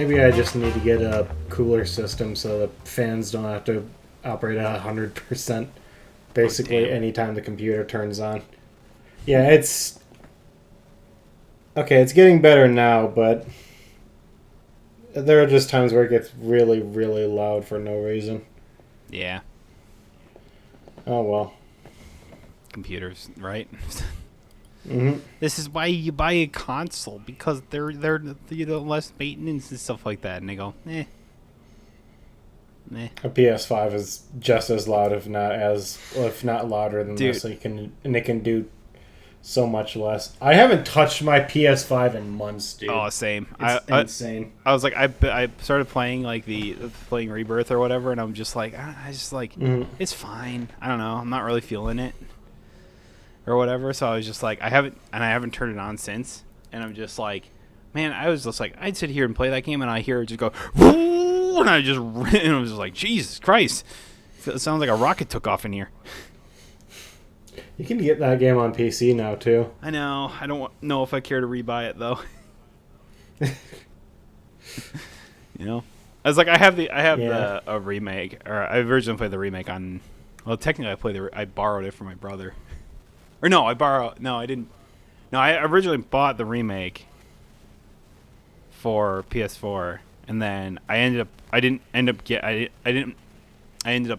maybe I just need to get a cooler system so the fans don't have to operate at 100% basically anytime the computer turns on. Yeah, it's... Okay, it's getting better now, but there are just times where it gets really, really loud for no reason. Yeah. Oh, well. Computers, right? Mm-hmm. This is why you buy a console, because they're less maintenance and stuff like that. And they go, eh. A PS5 is just as loud, if not louder than Dude. this. And it can do so much less. I haven't touched my PS5 in months, dude. Oh, same. It's insane. I was like, I started playing playing Rebirth or whatever, and I'm just like, it's fine. I don't know. I'm not really feeling it or whatever. So I was just like, I haven't turned it on since, and I'm just like, man, I was just like, I'd sit here and play that game, and I hear it just go, whoo, and I was just like, Jesus Christ, it sounds like a rocket took off in here. You can get that game on PC now too. I know. I don't know if I care to rebuy it though. You know, I was like, I have a remake, or I originally played the remake on. Well, technically, I borrowed it from my brother. Or no, I didn't. No, I originally bought the remake for PS4, and then I ended up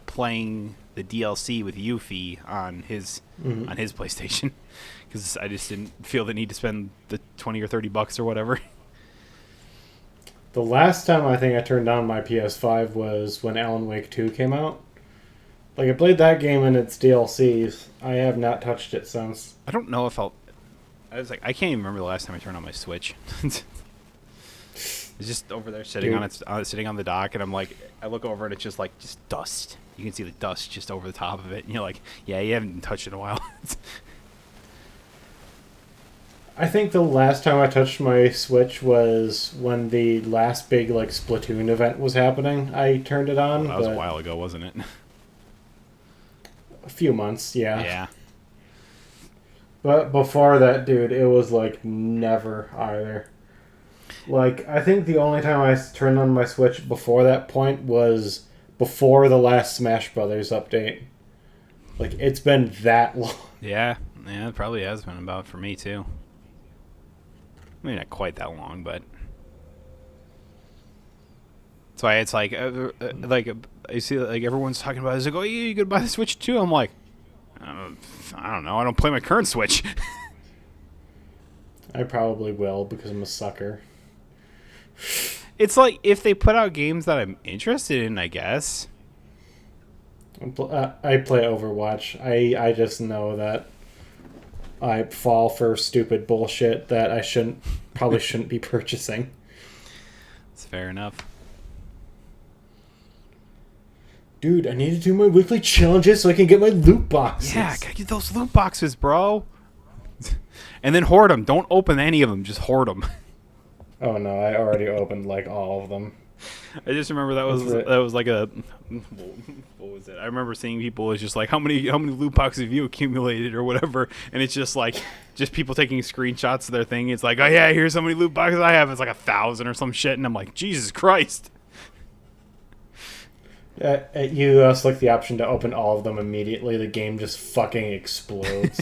playing the DLC with Yuffie on his PlayStation, because I just didn't feel the need to spend the $20 or $30 or whatever. The last time I think I turned on my PS5 was when Alan Wake 2 came out. Like, I played that game and its DLCs. I have not touched it since. I don't know if I was like, I can't even remember the last time I turned on my Switch. It's just over there sitting sitting on the dock, and I'm like, I look over and it's just like just dust. You can see the dust just over the top of it, and you're like, yeah, you haven't touched it in a while. I think the last time I touched my Switch was when the last big Splatoon event was happening. I turned it on. Well, that was a while ago, wasn't it? A few months, yeah. Yeah. But before that, dude, it was never either. I think the only time I turned on my Switch before that point was before the last Smash Brothers update. It's been that long. Yeah, it probably has been about for me too. I mean, not quite that long, but that's why it's I see everyone's talking about it. It's like, oh, yeah, you could buy the Switch too. I'm like, I don't know. I don't play my current Switch. I probably will because I'm a sucker. It's like if they put out games that I'm interested in, I guess. I play Overwatch. I just know that I fall for stupid bullshit that I probably shouldn't be purchasing. It's fair enough. Dude, I need to do my weekly challenges so I can get my loot boxes. Yeah, gotta get those loot boxes, bro. And then hoard them. Don't open any of them. Just hoard them. Oh no, I already opened all of them. I just remember that was like a what was it? I remember seeing people was just like, how many loot boxes have you accumulated or whatever, and it's just just people taking screenshots of their thing. It's like, oh yeah, here's how many loot boxes I have. It's like 1,000 or some shit, and I'm like, Jesus Christ. You select the option to open all of them immediately. The game just fucking explodes.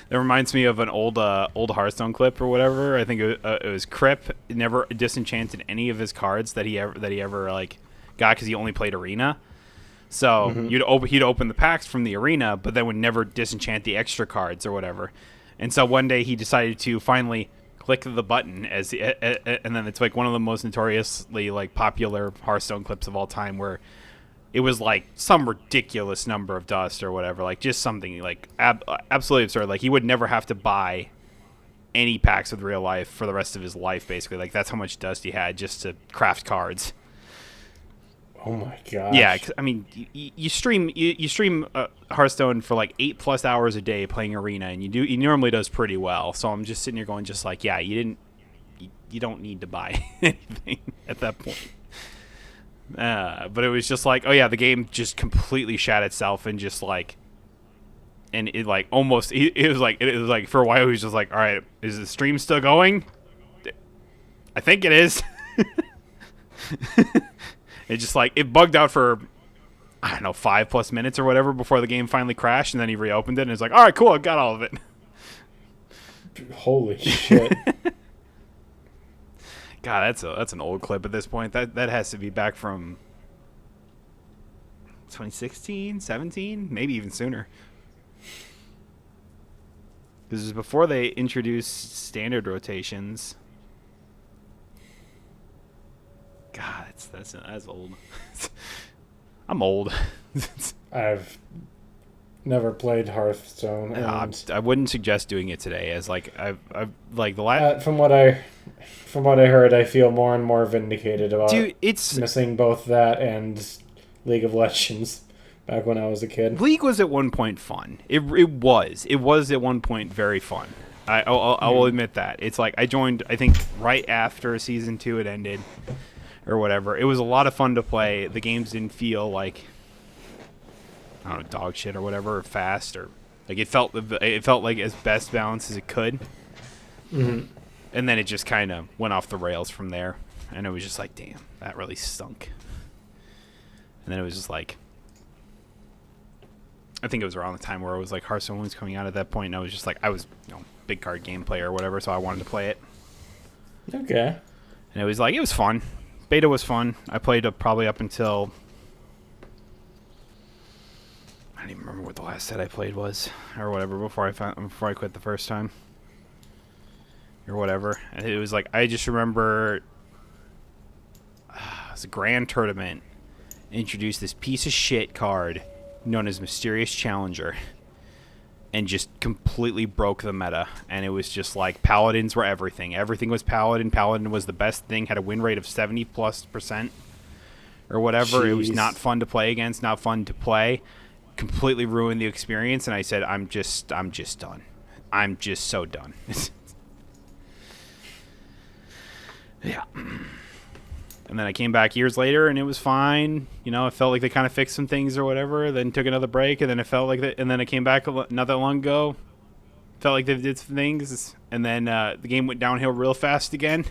That reminds me of an old Hearthstone clip or whatever. I think it was Crip never disenchanted any of his cards that he ever got because he only played Arena. So he'd open the packs from the Arena, but then would never disenchant the extra cards or whatever. And so one day he decided to finally click the button and then it's one of the most notoriously popular Hearthstone clips of all time where it was some ridiculous number of dust or whatever, just something absolutely absurd. He would never have to buy any packs with real life for the rest of his life, basically. That's how much dust he had just to craft cards. Oh my gosh. Yeah, I mean, you stream Hearthstone for 8+ hours a day playing Arena, and he normally does pretty well. So I'm just sitting here going, yeah, you don't need to buy anything at that point. But it was just oh yeah, the game just completely shat itself and just and it almost it was for a while he was just all right, is the stream still going? I think it is. It just like it bugged out for I don't know 5+ minutes or whatever before the game finally crashed, and then he reopened it and it's like, all right, cool, I got all of it. Holy shit. God, that's an old clip at this point. That has to be back from 2016, 17, maybe even sooner. This is before they introduced standard rotations. God, that's old. I'm old. I've never played Hearthstone, and I wouldn't suggest doing it today. As like I've like the last. From what I heard, I feel more and more vindicated about it's missing both that and League of Legends back when I was a kid. League was at one point fun. It was at one point very fun. I will admit that. It's like I joined, I think, right after season 2 had ended, or whatever. It was a lot of fun to play. The games didn't feel like, I don't know, dog shit or whatever, or fast, or like it felt like as best balanced as it could. Mm-hmm. And then it just kind of went off the rails from there, and it was just like, damn, that really stunk. And then it was just like, I think it was around the time where it was like Hearthstone was coming out at that point, and I was just like, I was, big card game player or whatever, so I wanted to play it. Okay. And it was like, it was fun. Beta was fun. I played probably up until, I don't even remember what the last set I played was, or whatever, before I quit the first time, or whatever. And it was like, I just remember, it was a grand tournament, introduced this piece of shit card known as Mysterious Challenger, and just completely broke the meta. And it was just like paladins were everything. Everything was paladin. Paladin was the best thing. Had a win rate of 70+% or whatever. Jeez. It was not fun to play against. Not fun to play. Completely ruined the experience. And I said, I'm just done. I'm just so done. Yeah. And then I came back years later, and it was fine. It felt like they kind of fixed some things or whatever. Then took another break, and then it felt like that. And then I came back not that long ago. Felt like they did some things, and then the game went downhill real fast again.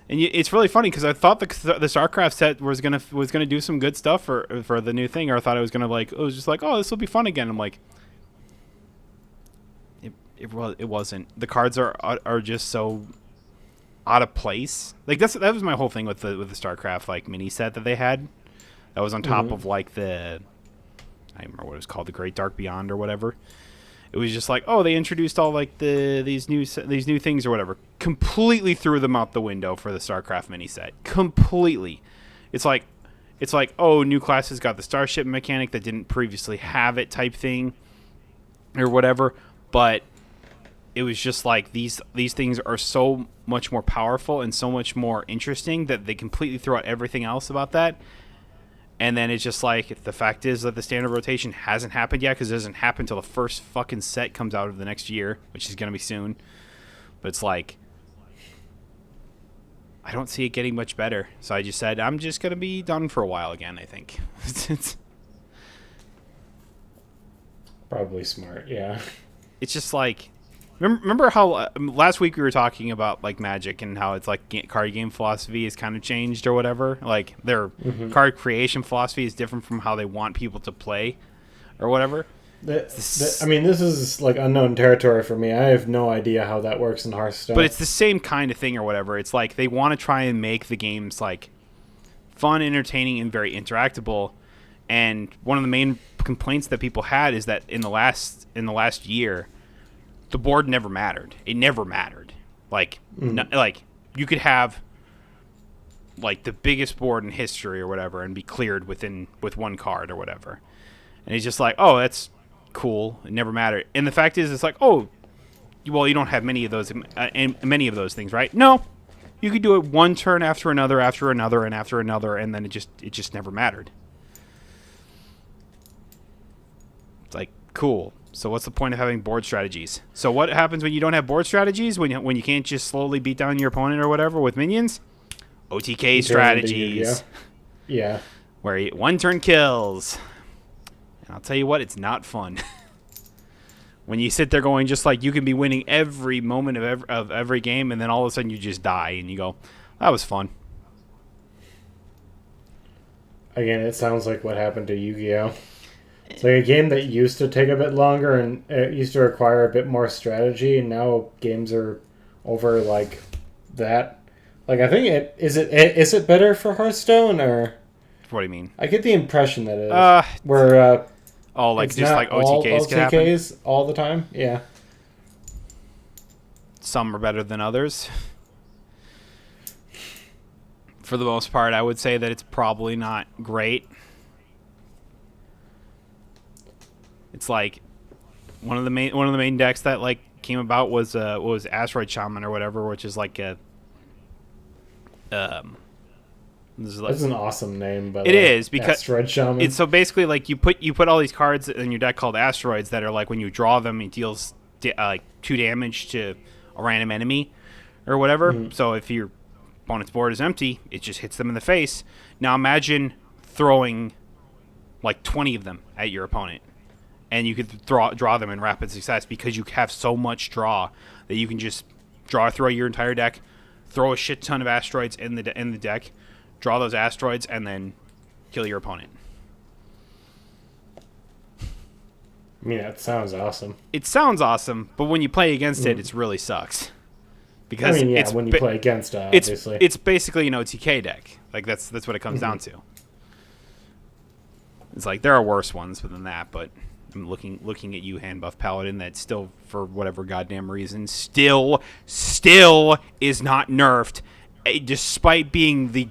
And it's really funny because I thought the StarCraft set was gonna do some good stuff for the new thing, or I thought it was just like, oh, this will be fun again. I'm like, it wasn't. The cards are just so out of place. Like that was my whole thing with the StarCraft like mini set that they had. That was on top of like I don't remember what it was called, the Great Dark Beyond or whatever. It was just like, oh, they introduced all like these new things or whatever. Completely threw them out the window for the StarCraft mini set. Completely. It's like, oh, new classes got the starship mechanic that didn't previously have it type thing or whatever. But it was just like these things are so much more powerful and so much more interesting that they completely threw out everything else about that. And then it's just like, the fact is that the standard rotation hasn't happened yet, because it doesn't happen until the first fucking set comes out of the next year, which is going to be soon. But it's like, I don't see it getting much better. So I just said, I'm just going to be done for a while again, I think. Probably smart, yeah. It's just like, remember how last week we were talking about like Magic and how it's like card game philosophy has kind of changed or whatever. Like their card creation philosophy is different from how they want people to play or whatever. I mean, this is like unknown territory for me. I have no idea how that works in Hearthstone. But it's the same kind of thing or whatever. It's like they want to try and make the games like fun, entertaining, and very interactable. And one of the main complaints that people had is that in the last year, the board never mattered. It never mattered. Like, like you could have like the biggest board in history or whatever and be cleared with one card or whatever. And it's just like, oh, that's cool. It never mattered. And the fact is, it's like, oh, well, you don't have many of those things, right? No, you could do it one turn after another, and after another, and then it just never mattered. It's like, cool. So what's the point of having board strategies? So what happens when you don't have board strategies? When you can't just slowly beat down your opponent or whatever with minions? OTK strategies. Yeah. Where one turn kills. And I'll tell you what, it's not fun. When you sit there going just like you can be winning every moment of every game, and then all of a sudden you just die, and you go, that was fun. Again, it sounds like what happened to Yu-Gi-Oh! It's like a game that used to take a bit longer and it used to require a bit more strategy, and now games are over like that. Like I think is it better for Hearthstone or? What do you mean? I get the impression that it is. Where oh, like it's just not like OTKs can happen. OTKs all the time. Yeah. Some are better than others. For the most part, I would say that it's probably not great. It's like one of the main decks that like came about was Asteroid Shaman or whatever, which is like a That's an awesome name, but it is because Asteroid Shaman. It's so basically like you put all these cards in your deck called asteroids that are like when you draw them, it deals like 2 damage to a random enemy or whatever. Mm-hmm. So if your opponent's board is empty, it just hits them in the face. Now imagine throwing like 20 of them at your opponent, and you could draw them in rapid success because you have so much draw that you can just throw your entire deck, throw a shit ton of asteroids in the deck, draw those asteroids, and then kill your opponent. I mean, that sounds awesome. It sounds awesome, but when you play against it, it really sucks. Because when you play against it, obviously. It's basically an OTK deck. Like, that's what it comes down to. It's like, there are worse ones than that, but I'm looking at you, Hand Buff Paladin, that still, for whatever goddamn reason, still is not nerfed, despite being the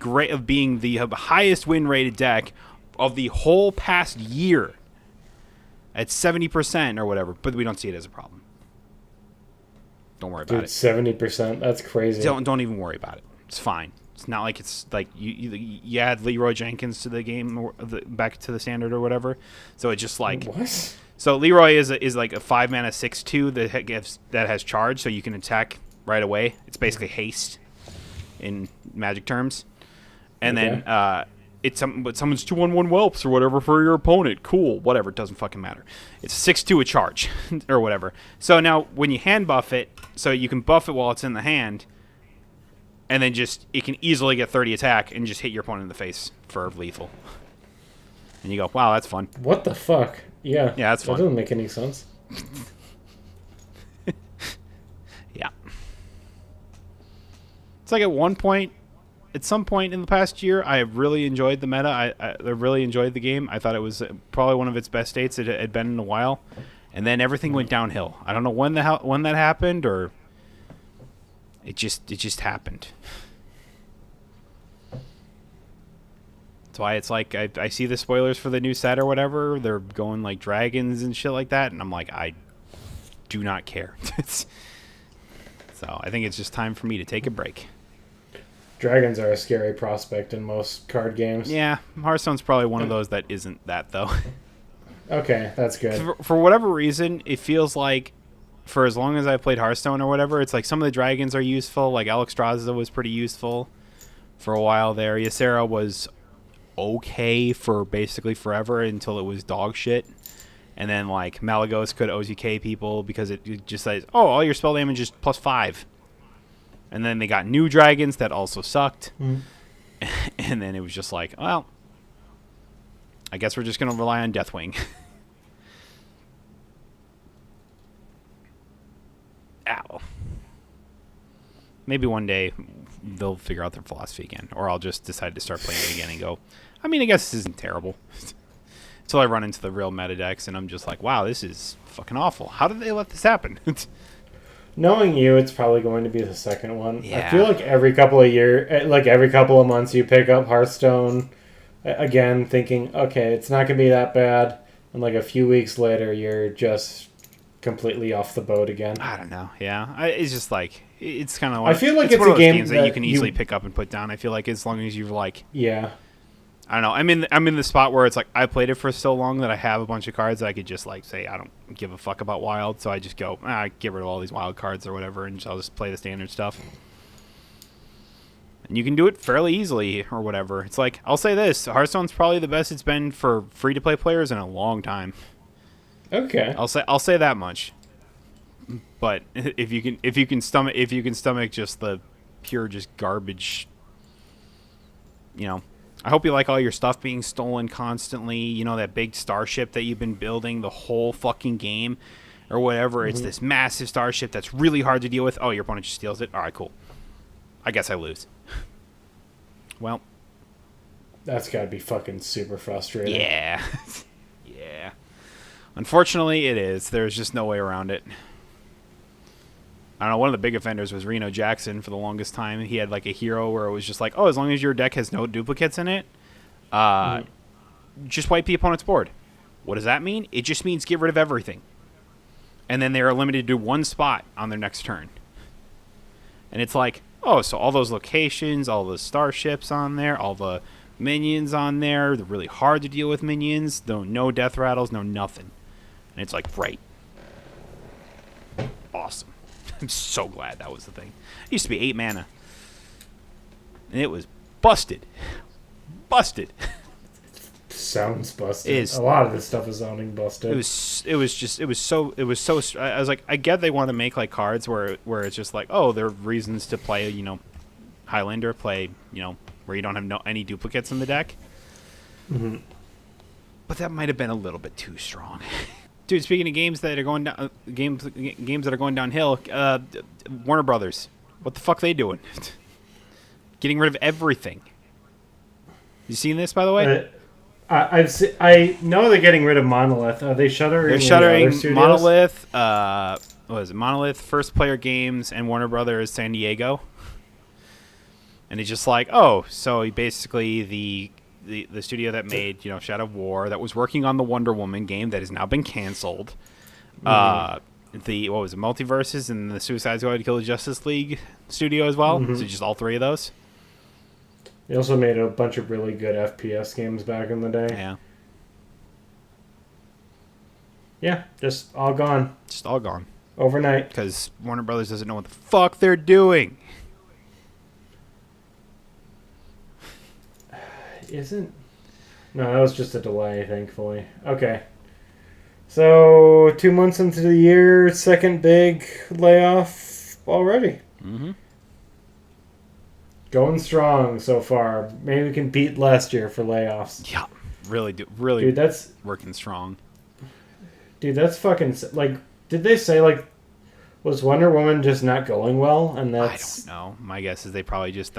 highest win rated deck of the whole past year at 70% or whatever. But we don't see it as a problem. Don't worry about it. 70%. That's crazy. Don't even worry about it. It's fine. It's not like it's like you add Leroy Jenkins to the game or back to the standard or whatever. So it's just like what? So Leroy is like a 5-mana 6/2 that has charge, so you can attack right away. It's basically haste in Magic terms, and then it summons 2/1/1 whelps or whatever for your opponent. Cool, whatever. It doesn't fucking matter. It's 6/2 a charge or whatever. So now when you hand buff it, so you can buff it while it's in the hand. And then it can easily get 30 attack and just hit your opponent in the face for lethal. And you go, wow, that's fun. What the fuck? Yeah. Yeah, that's fun. That doesn't make any sense. Yeah. It's like at some point in the past year, I really enjoyed the meta. I really enjoyed the game. I thought it was probably one of its best states it had been in a while. And then everything went downhill. I don't know when that happened or... It just happened. That's why it's like I see the spoilers for the new set or whatever. They're going like dragons and shit like that, and I'm like, I do not care. So I think it's just time for me to take a break. Dragons are a scary prospect in most card games. Yeah, Hearthstone's probably one of those that isn't that though. Okay, that's good. For whatever reason, it feels like for as long as I played Hearthstone or whatever, it's like some of the dragons are useful. Like Alexstrasza was pretty useful for a while there. Ysera was okay for basically forever until it was dog shit. And then like Malygos could OTK people because it just says, oh, all your spell damage is +5. And then they got new dragons that also sucked. Mm. And then it was just like, well, I guess we're just going to rely on Deathwing. Ow. Maybe one day they'll figure out their philosophy again, or I'll just decide to start playing it again and go, I mean, I guess this isn't terrible. Until I run into the real meta decks and I'm just like, wow, this is fucking awful. How did they let this happen? Knowing you, it's probably going to be the second one. Yeah. I feel like every couple of months you pick up Hearthstone again thinking, okay, it's not going to be that bad. And like a few weeks later, you're just completely off the boat again. I don't know. Yeah, it's just like it's kind of. Like, I feel like it's one a of those game games that you can easily pick up and put down. I feel like as long as you've like. Yeah. I don't know. I'm in the spot where it's like I played it for so long that I have a bunch of cards that I could just like say I don't give a fuck about wild, so I just go get rid of all these wild cards or whatever, and I'll just play the standard stuff. And you can do it fairly easily or whatever. It's like I'll say this: Hearthstone's probably the best it's been for free to play players in a long time. Okay. I'll say that much. But if you can stomach just the pure just garbage, I hope you like all your stuff being stolen constantly. You know, that big starship that you've been building the whole fucking game or whatever. It's this massive starship that's really hard to deal with. Oh, your opponent just steals it? All right, cool. I guess I lose. Well. That's got to be fucking super frustrating. Yeah. Yeah. Unfortunately, it is. There's just no way around it. I don't know, one of the big offenders was Reno Jackson for the longest time. He had like a hero where it was just like, oh, as long as your deck has no duplicates in it, just wipe the opponent's board. What does that mean? It just means get rid of everything. And then they are limited to one spot on their next turn. And it's like, oh, so all those locations, all the starships on there, all the minions on there, they're really hard to deal with minions, no death rattles, no nothing. And it's like, great. Awesome. I'm so glad that was the thing. It used to be 8 mana. And it was busted. Busted. Sounds busted. A lot of this stuff is sounding busted. It was so I was like, I get they want to make like cards where it's just like, oh, there are reasons to play, you know, Highlander, play, you know, where you don't have any duplicates in the deck. Mm-hmm. But that might have been a little bit too strong. Dude, speaking of games that are going down, games that are going downhill, Warner Brothers, what the fuck they doing? Getting rid of everything. You seen this, by the way? I know they're getting rid of Monolith. Are they shuttering? They're shuttering Monolith. What is it? Monolith, First Player Games, and Warner Brothers San Diego. And it's just like, oh, so basically the studio that made, you know, Shadow of War, that was working on the Wonder Woman game that has now been canceled. The what was it, Multiverses and the Suicide Squad Kill the Justice League studio as well. So just all 3 of those. They also made a bunch of really good FPS games back in the day. Yeah. Yeah, just all gone. Just all gone. Overnight. Because Warner Brothers doesn't know what the fuck they're doing. No, that was just a delay, thankfully. Okay. So, 2 months into the year, second big layoff already. Mm-hmm. Going strong so far. Maybe we can beat last year for layoffs. Yeah, really, dude, that's working strong. Dude, that's fucking, like, did they say, like, was Wonder Woman just not going well? And that's, I don't know. My guess is they probably just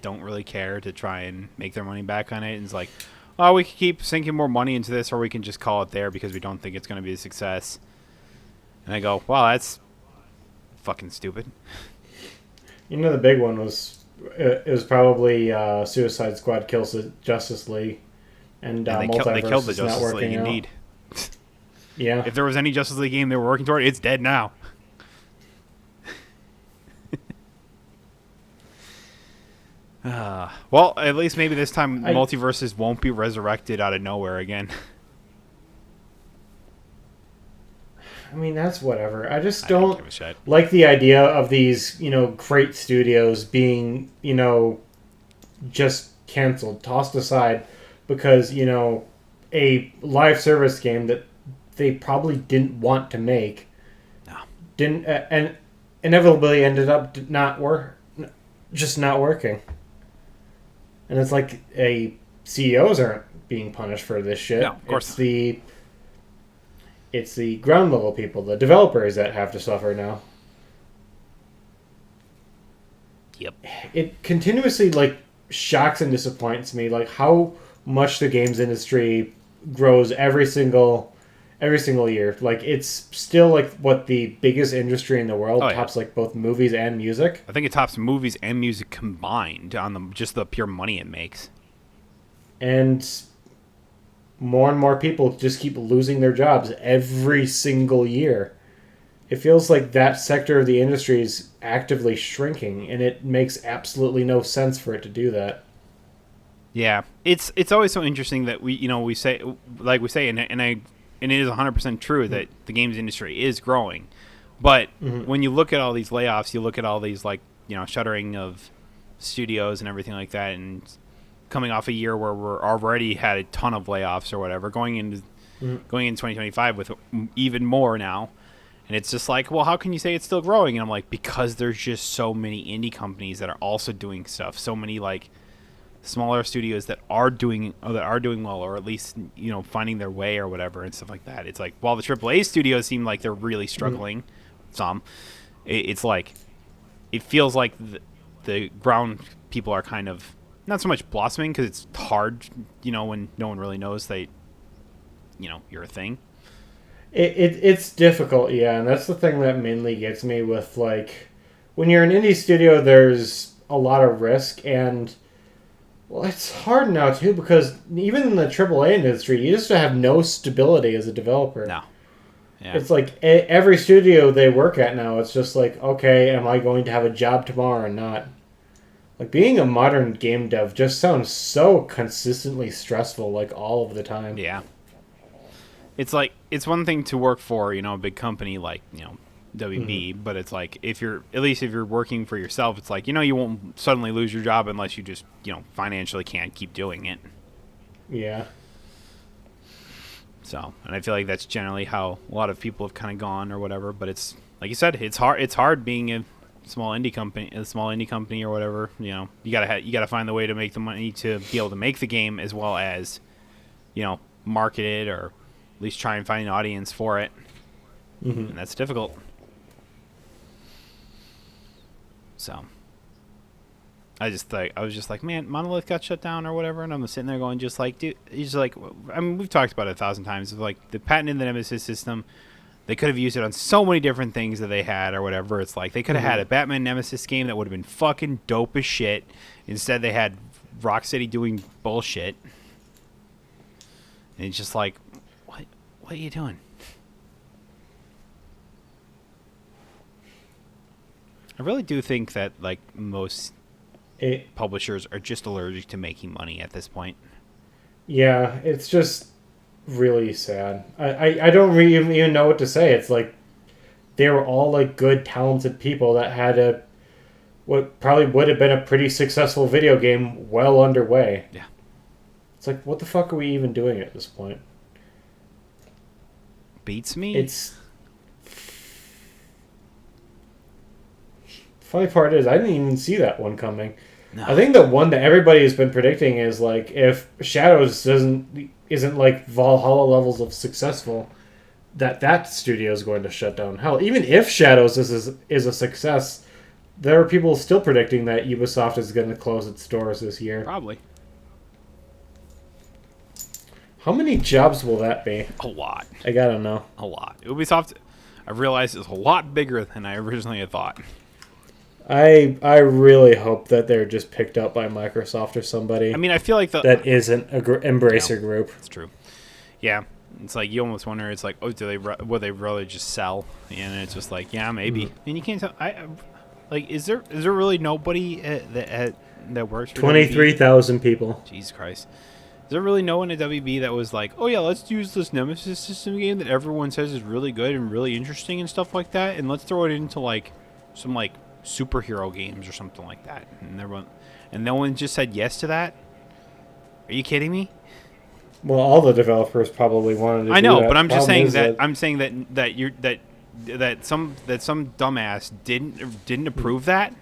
don't really care to try and make their money back on it. And it's like, oh, we can keep sinking more money into this, or we can just call it there because we don't think it's going to be a success. And I go, wow, that's fucking stupid. You know, the big one was, it was probably Suicide Squad Kills the Justice League. And they killed the Justice League indeed. Yeah. If there was any Justice League game they were working toward, it's dead now. Well, at least maybe this time Multiverses won't be resurrected out of nowhere again. I mean, that's whatever. I just don't give a shit. Like the idea of these, you know, great studios being, you know, just canceled, tossed aside because, you know, a live service game that they probably didn't want to make didn't and inevitably ended up just not working. And it's like CEOs aren't being punished for this shit. No, of course It's the ground level people, the developers that have to suffer now. Yep. It continuously like shocks and disappoints me, like how much the games industry grows every single year. Like it's still like what the biggest industry in the world, tops like both movies and music. I think it tops movies and music combined on just the pure money it makes. And more and more people just keep losing their jobs every single year. It feels like that sector of the industry is actively shrinking, and it makes absolutely no sense for it to do that. Yeah, it's always so interesting that we say, and it is 100% true that the games industry is growing, but when you look at all these layoffs, you look at all these shuttering of studios and everything like that, and coming off a year where we're already had a ton of layoffs or whatever, going into 2025 with even more now. And it's just like, well, how can you say it's still growing? And I'm like, because there's just so many indie companies that are also doing stuff. So many smaller studios that are doing well, or at least finding their way or whatever and stuff like that. It's like while the AAA studios seem like they're really struggling, it's like it feels like the ground people are kind of not so much blossoming because it's hard, when no one really knows that you're a thing. It's difficult, yeah, and that's the thing that mainly gets me with, like, when you're an indie studio, there's a lot of risk, and, well, it's hard now, too, because even in the AAA industry, you just have no stability as a developer. No. Yeah. It's like every studio they work at now, it's just like, okay, am I going to have a job tomorrow or not? Like, being a modern game dev just sounds so consistently stressful, like, all of the time. Yeah. It's like, it's one thing to work for, a big company like, WB, but it's like, if you're working for yourself, it's like, you won't suddenly lose your job unless you just, financially can't keep doing it. Yeah. So, and I feel like that's generally how a lot of people have kind of gone or whatever, but it's, like you said, it's hard being a small indie company or whatever. You gotta find the way to make the money to be able to make the game, as well as, market it, or at least try and find an audience for it. And that's difficult. So I was just like, man, Monolith got shut down or whatever, and I'm sitting there going, just like, dude, he's like, I mean, we've talked about it 1,000 times. Like, the patent in the Nemesis system, they could have used it on so many different things that they had or whatever. It's like, they could have had a Batman Nemesis game that would have been fucking dope as shit. Instead, they had Rocksteady doing bullshit. And it's just like, what are you doing? I really do think that, like, most publishers are just allergic to making money at this point. Yeah, it's just really sad. I don't really even know what to say. It's like they were all like good, talented people that had what probably would have been a pretty successful video game well underway. Yeah. It's like, what the fuck are we even doing at this point? Beats me. It's funny part is I didn't even see that one coming. No. I think the one that everybody has been predicting is like, if Shadows isn't like Valhalla levels of successful, that studio is going to shut down. Hell, even if Shadows is a success, there are people still predicting that Ubisoft is going to close its doors this year. Probably. How many jobs will that be? A lot. I gotta know. A lot. Ubisoft, I realized, is a lot bigger than I originally had thought. I really hope that they're just picked up by Microsoft or somebody. I mean, I feel like that isn't a Embracer group. It's true. Yeah, it's like you almost wonder. It's like, oh, will they really just sell? And it's just like, yeah, maybe. And you can't tell. Is there really nobody that works for 23,000 people? Jesus Christ. Is there really no one at WB that was like, oh yeah, let's use this Nemesis system game that everyone says is really good and really interesting and stuff like that, and let's throw it into like some like superhero games or something like that, and no one just said yes to that? Are you kidding me? Well, all the developers probably wanted to. I know, do that. but I'm just saying that some dumbass didn't approve that.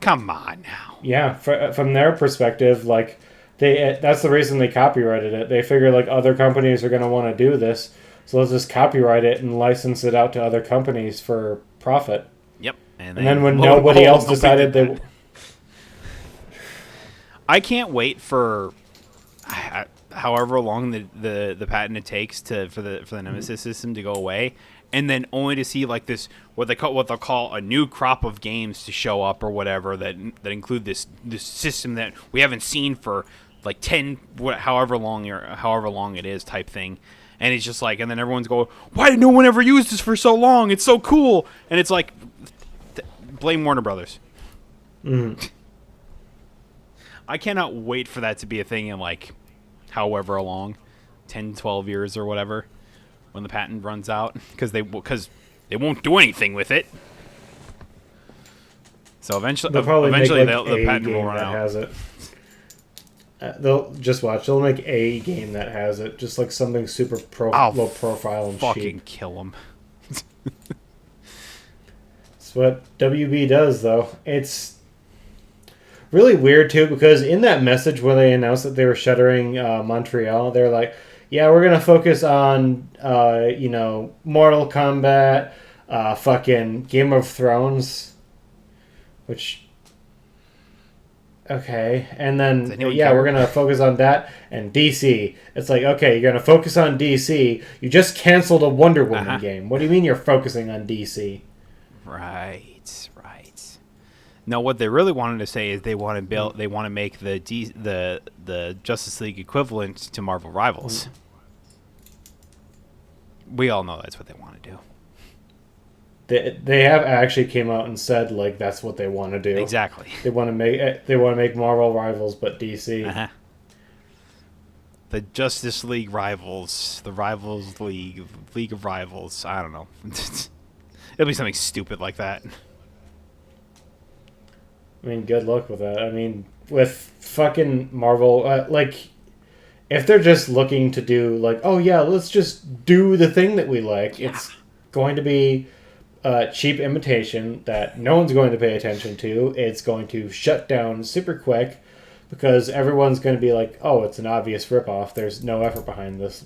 Come on now. Yeah, from their perspective, like that's the reason they copyrighted it. They figure like other companies are going to want to do this, so let's just copyright it and license it out to other companies for profit. Yep. And then when nobody else decided they... I can't wait for however long the patent it takes for the Nemesis system to go away, and then only to see like this what they'll call a new crop of games to show up or whatever that include this system that we haven't seen for like however long it is type thing. And it's just like, and then everyone's going, why did no one ever use this for so long? It's so cool. And it's like, blame Warner Brothers. I cannot wait for that to be a thing in like however long, 10, 12 years or whatever, when the patent runs out, because they won't do anything with it. So eventually the patent will run out. Has it. They'll just watch. They'll make a game that has it, just like something super low profile and fucking cheap. Kill them. That's what WB does, though. It's really weird too, because in that message where they announced that they were shuttering Montreal, they're like, yeah, we're gonna focus on Mortal Kombat, fucking Game of Thrones, which. Okay, and then we're gonna focus on that and DC. It's like, okay, you're gonna focus on DC. You just canceled a Wonder Woman game. What do you mean you're focusing on DC? Right. No, what they really wanted to say is they want to build. They want to make the Justice League equivalent to Marvel Rivals. We all know that's what they want to do. They have actually came out and said like that's what they want to do. Exactly. They want to make Marvel Rivals, but DC. The Justice League Rivals, the Rivals League, League of Rivals. I don't know. It'll be something stupid like that. I mean, good luck with that. I mean, with fucking Marvel, if they're just looking to do like, oh yeah, let's just do the thing that we like, it's going to be cheap imitation that no one's going to pay attention to. It's going to shut down super quick because everyone's going to be like, oh, it's an obvious ripoff. There's no effort behind this.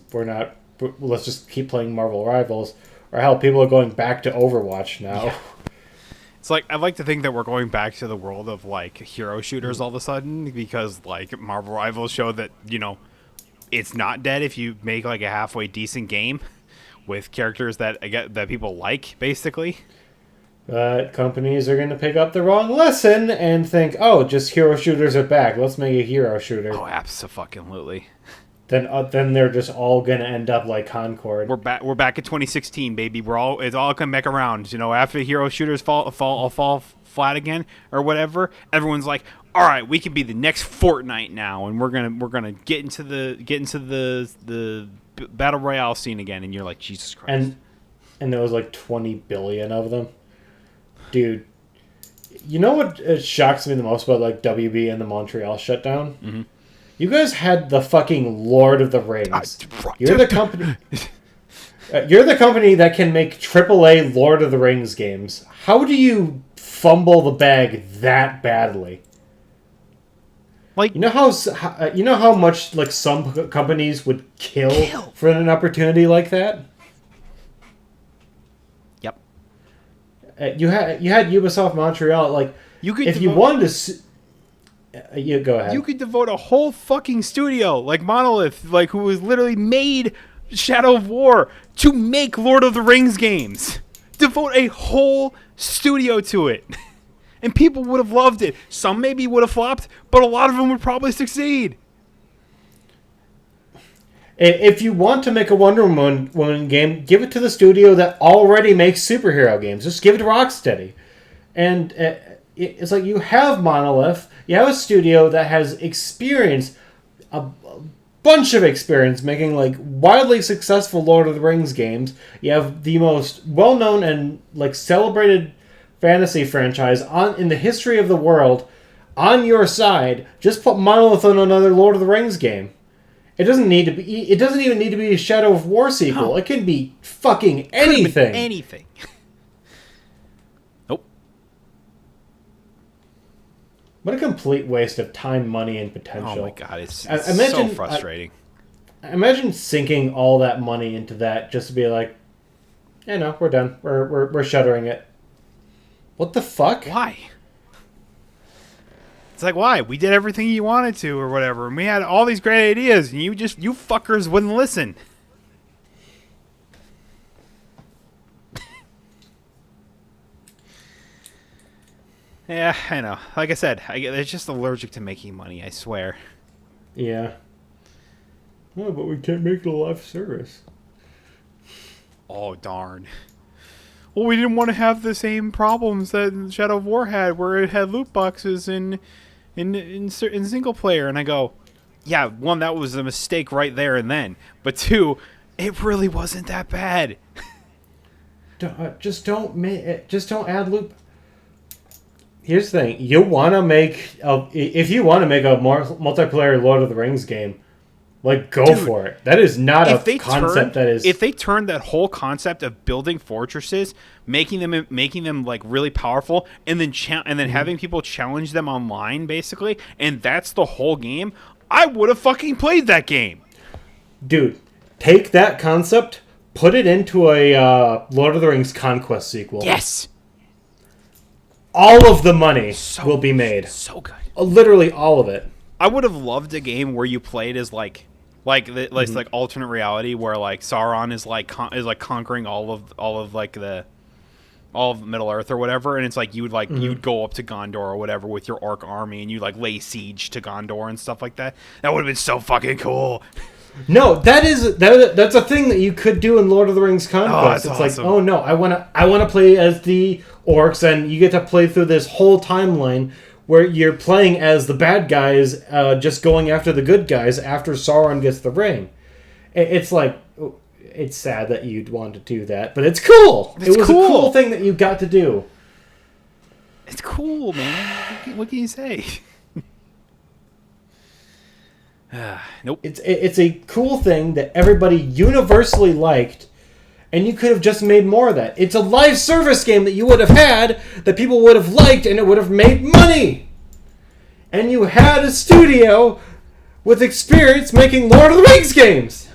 Let's just keep playing Marvel Rivals. Or hell, people are going back to Overwatch now. Yeah. It's like, I'd like to think that we're going back to the world of like hero shooters all of a sudden, because like Marvel Rivals showed that, it's not dead if you make like a halfway decent game with characters that people like, basically. But companies are going to pick up the wrong lesson and think, oh, just hero shooters are back. Let's make a hero shooter. Oh, absolutely. Then they're just all going to end up like Concord. We're back at 2016, baby. It's all come back around. After hero shooters fall flat again or whatever, everyone's like, all right, we can be the next Fortnite now, and we're gonna get into the battle royale scene again. And you're like, Jesus Christ. And there was like 20 billion of them, dude. You know what shocks me the most about like WB and the Montreal shutdown? Mm-hmm. You guys had the fucking Lord of the Rings. You're the company. You're the company that can make AAA Lord of the Rings games. How do you fumble the bag that badly? Like, you know how much like some companies would kill for an opportunity like that. Yep. You had Ubisoft Montreal. Like, you wanted to. You go ahead. You could devote a whole fucking studio like Monolith, like who was literally made Shadow of War to make Lord of the Rings games. Devote a whole studio to it. And people would have loved it. Some maybe would have flopped, but a lot of them would probably succeed. If you want to make a Wonder Woman game, give it to the studio that already makes superhero games. Just give it to Rocksteady. And it's like you have Monolith. You have a studio that has experience, a bunch of experience making like wildly successful Lord of the Rings games. You have the most well-known and like celebrated fantasy franchise in the history of the world on your side. Just put Monolith on another Lord of the Rings game. It doesn't need to be. It doesn't even need to be a Shadow of War sequel. No. It can be fucking anything. Anything. Nope. What a complete waste of time, money, and potential. Oh my god, it's so frustrating. Imagine sinking all that money into that just to be like, no, we're done. We're shuttering it. What the fuck? Why? It's like, why? We did everything you wanted to or whatever, and we had all these great ideas, and you fuckers wouldn't listen. Yeah, I know. Like I said, they're just allergic to making money, I swear. Yeah. Oh, but we can't make it a live service. Oh, darn. Well, we didn't want to have the same problems that Shadow of War had, where it had loot boxes in single player. And I go, yeah, one, that was a mistake right there and then. But two, it really wasn't that bad. Just don't add loot. Here's the thing: if you want to make a multiplayer Lord of the Rings game, Like, go for it. That is not if a concept that is... If they turned that whole concept of building fortresses, making them like really powerful, and then having people challenge them online, basically, and that's the whole game, I would have fucking played that game. Dude, take that concept, put it into a Lord of the Rings Conquest sequel. Yes! All of the money will be made. So good. Literally all of it. I would have loved a game where you played as like alternate reality, where like Sauron is like conquering all of Middle Earth or whatever, and it's like you would you'd go up to Gondor or whatever with your orc army, and you like lay siege to Gondor and stuff like that. That would have been so fucking cool. No, that's a thing that you could do in Lord of the Rings Conquest. It's awesome. Like, oh no, I wanna play as the orcs, and you get to play through this whole timeline where you're playing as the bad guys, just going after the good guys after Sauron gets the ring. It's like, it's sad that you'd want to do that, but it's cool. It was cool. A cool thing that you got to do. It's cool, man. What can you say? Nope. It's a cool thing that everybody universally liked, and you could have just made more of that. It's a live service game that you would have had, that people would have liked, and it would have made money. And you had a studio with experience making Lord of the Rings games.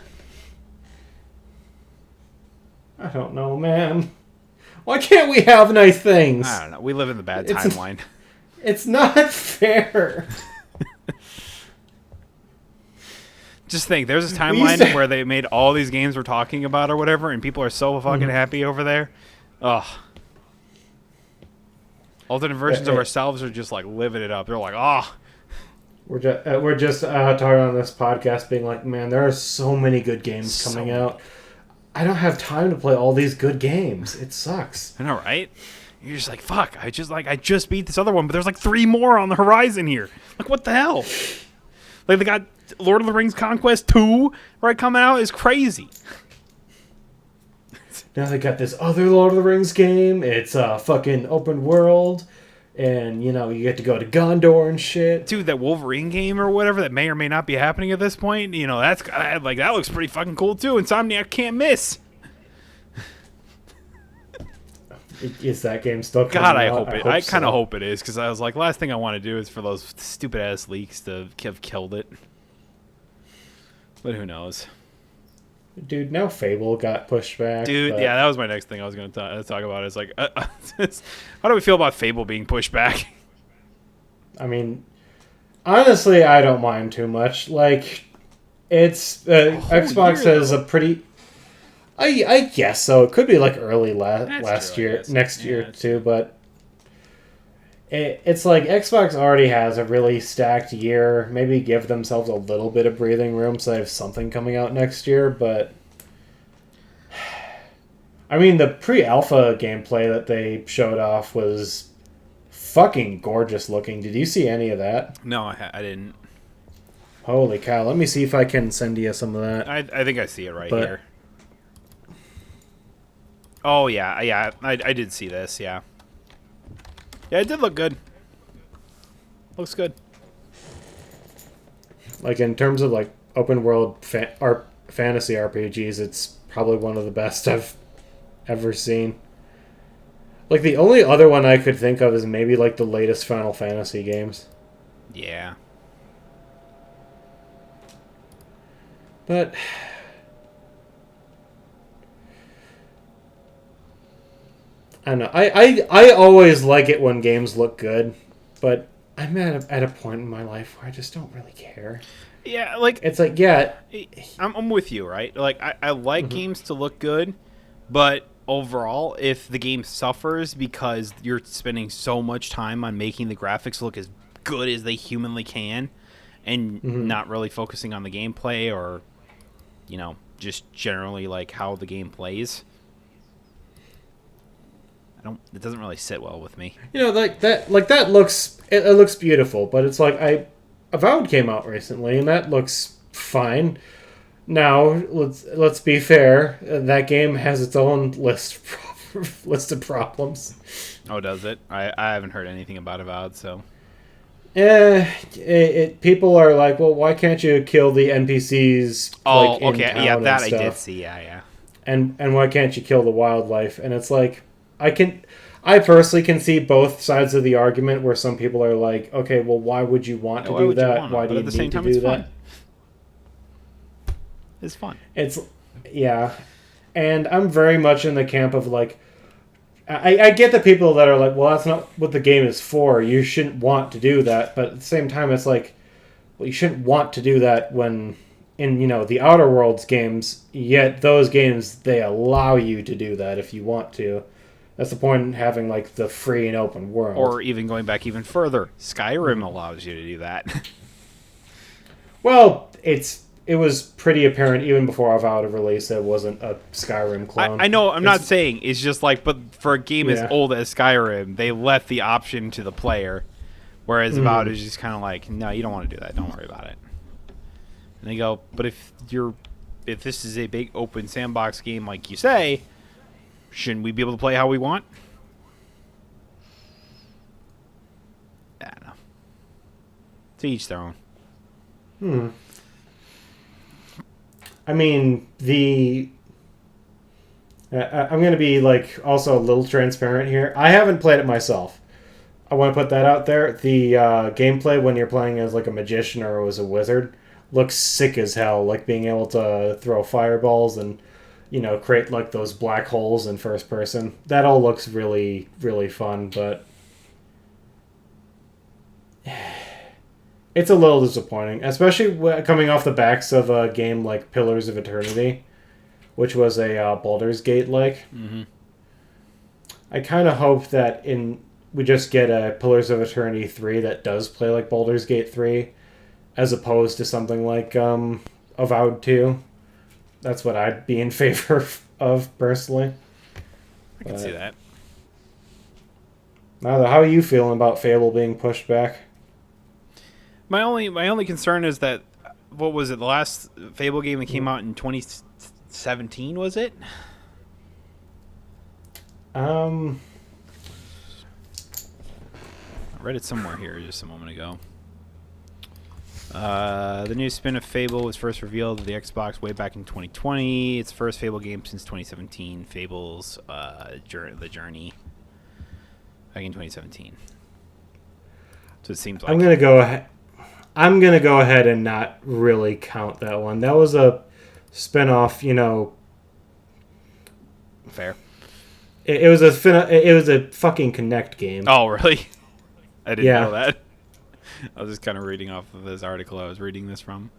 I don't know, man. Why can't we have nice things? I don't know. We live in the bad timeline. It's not fair. Just think, there's a timeline where they made all these games we're talking about or whatever, and people are so fucking happy over there. Ugh. Alternate versions of ourselves are just like living it up. They're like, oh. We're just talking on this podcast being like, man, there are so many good games coming out. I don't have time to play all these good games. It sucks. I know, right? You're just like, fuck, I just beat this other one, but there's like 3 more on the horizon here. Like, what the hell? Like, they got Lord of the Rings Conquest 2 right coming out is crazy. Now they got this other Lord of the Rings game. It's fucking open world. And, you know, you get to go to Gondor and shit. Dude, that Wolverine game or whatever that may or may not be happening at this point, you know, that's like, that looks pretty fucking cool too. Insomniac can't miss. Is that game still coming God, out? I kind of hope it is, because I was like, last thing I want to do is for those stupid ass leaks to have killed it. But who knows? Dude, now Fable got pushed back. Dude, yeah, that was my next thing I was going to talk about. It's like, how do we feel about Fable being pushed back? I mean, honestly, I don't mind too much. Like, it's Xbox has a pretty. I guess so. It could be like early last year, next year too, but it's like Xbox already has a really stacked year. Maybe give themselves a little bit of breathing room so they have something coming out next year, but I mean, the pre-alpha gameplay that they showed off was fucking gorgeous looking. Did you see any of that? No, I didn't. Holy cow. Let me see if I can send you some of that. I think I see it right here. Oh, yeah, I did see this, yeah. Yeah, it did look good. Looks good. Like, in terms of, like, open world fantasy RPGs, it's probably one of the best I've ever seen. Like, the only other one I could think of is maybe, like, the latest Final Fantasy games. Yeah. But I don't know. I always like it when games look good, but I'm at a point in my life where I just don't really care. Yeah, like, it's like, yeah, I'm with you, right? Like, I like games to look good, but overall, if the game suffers because you're spending so much time on making the graphics look as good as they humanly can, and not really focusing on the gameplay or, you know, just generally like how the game plays, it doesn't really sit well with me. You know, that looks, it looks beautiful, but it's like Avowed came out recently, and that looks fine. Now, let's be fair. That game has its own list of problems. Oh, does it? I haven't heard anything about Avowed, so. People are like, well, why can't you kill the NPCs Oh, like in okay, yeah, town and that I did stuff? see. Yeah, yeah. And why can't you kill the wildlife? And it's like, I can, I personally can see both sides of the argument where some people are like, okay, well, why would you want Yeah, to why do would you that? want to? Why do But you at the same need to time, it's do fun. that? It's fun. It's, yeah. And I'm very much in the camp of like, I get the people that are like, well, that's not what the game is for. You shouldn't want to do that. But at the same time, it's like, well, you shouldn't want to do that when in the Outer Worlds games. Yet those games they allow you to do that if you want to. That's the point in having like the free and open world. Or even going back even further, Skyrim allows you to do that. Well, it was pretty apparent even before Avowed release it wasn't a Skyrim clone. I know, I'm not It's saying it's just like, but for a game as yeah. old as Skyrim, they left the option to the player, whereas Avowed Mm. is just kind of like, no, you don't want to do that. Don't worry about it. And they go, but if this is a big open sandbox game like you say, shouldn't we be able to play how we want? I don't know. To each their own. Hmm. I mean, I'm going to be like also a little transparent here. I haven't played it myself. I want to put that out there. The gameplay when you're playing as like a magician or as a wizard looks sick as hell. Like being able to throw fireballs and create like those black holes in first person. That all looks really really fun, but it's a little disappointing, especially coming off the backs of a game like Pillars of Eternity, which was a Baldur's Gate like. Mm-hmm. I kind of hope that we just get a Pillars of Eternity 3 that does play like Baldur's Gate 3, as opposed to something like Avowed 2. That's what I'd be in favor of personally. I can see that. Now, how are you feeling about Fable being pushed back? My only concern is that, what was it? The last Fable game that came out in 2017, was it? I read it somewhere here just a moment ago. The new spin of Fable was first revealed to the Xbox way back in 2020. It's the first Fable game since 2017. Fable's The Journey back in 2017. So it seems like I'm gonna go ahead and not really count that one. That was a spin-off, fair. It was a fucking Connect game. Oh, really? I didn't Yeah. know that. I was just kind of reading off of this article I was reading this from.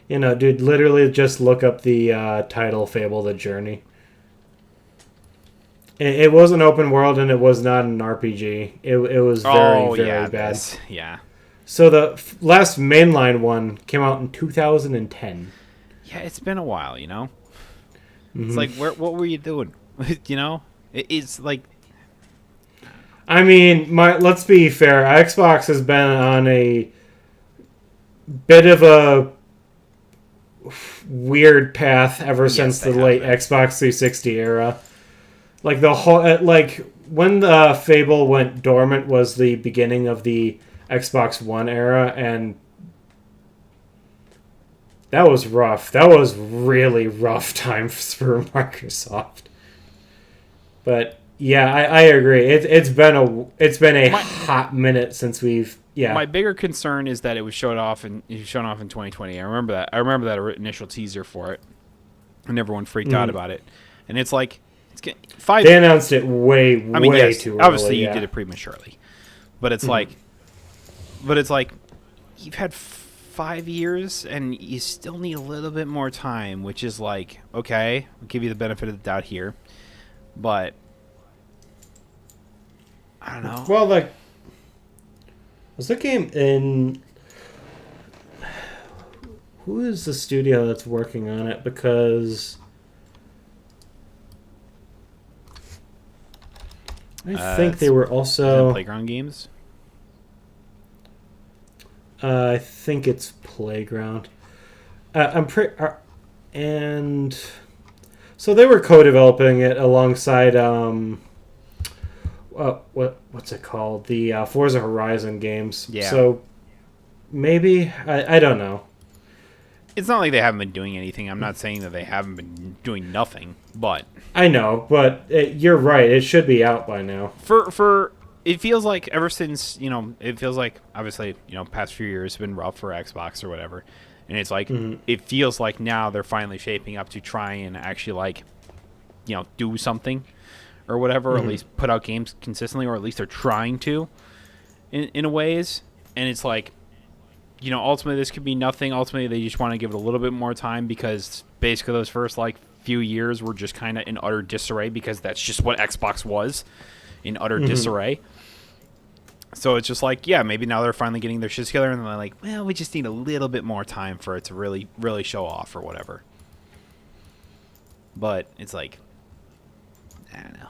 Dude, literally just look up the title Fable The Journey. It was an open world and it was not an RPG. It was very, very bad. Yeah. So the last mainline one came out in 2010. Yeah, it's been a while, Mm-hmm. It's like, what were you doing? It's like... I mean, let's be fair. Xbox has been on a bit of a weird path ever since the late Xbox 360 era. Like the whole, when the Fable went dormant was the beginning of the Xbox One era, and that was rough. That was really rough times for Microsoft. But yeah, I agree. It's been a hot minute since we've My bigger concern is that it was shown off in 2020. I remember that. I remember that initial teaser for it, and everyone freaked out about it. And it's like, They announced it way too early. Obviously, you did it prematurely, but it's like, you've had 5 years and you still need a little bit more time, which is like, okay, I'll give you the benefit of the doubt here, but I don't know. Well, was the game in? Who is the studio that's working on it? Because I think they were also Playground Games. I think it's Playground. And so they were co-developing it alongside what's it called? The Forza Horizon games. Yeah. So maybe I don't know. It's not like they haven't been doing anything. I'm not saying that they haven't been doing nothing, but I know, but you're right. It should be out by now. For it feels like ever since, it feels like obviously, past few years have been rough for Xbox or whatever. And it's like it feels like now they're finally shaping up to try and actually like, do something or whatever, or at least put out games consistently, or at least they're trying to in a ways. And it's like, ultimately this could be nothing. Ultimately they just want to give it a little bit more time, because basically those first like few years were just kind of in utter disarray, because that's just what Xbox was, in utter disarray. So it's just like, yeah, maybe now they're finally getting their shit together, and they're like, well, we just need a little bit more time for it to really, really show off or whatever. But it's like, I don't know.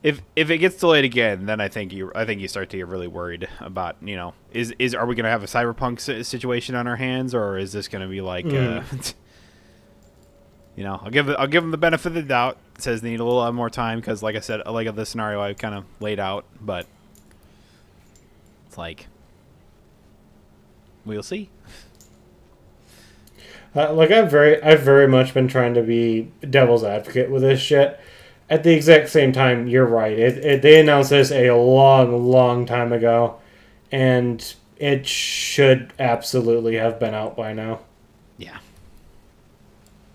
If it gets delayed again, then I think you start to get really worried about, are we going to have a Cyberpunk situation on our hands, or is this going to be like I'll give them the benefit of the doubt. It says they need a little more time, because like I said, like the scenario I kind of laid out, but it's like we'll see. I've very much been trying to be devil's advocate with this shit. At the exact same time, you're right. They announced this a long time ago, and it should absolutely have been out by now. Yeah.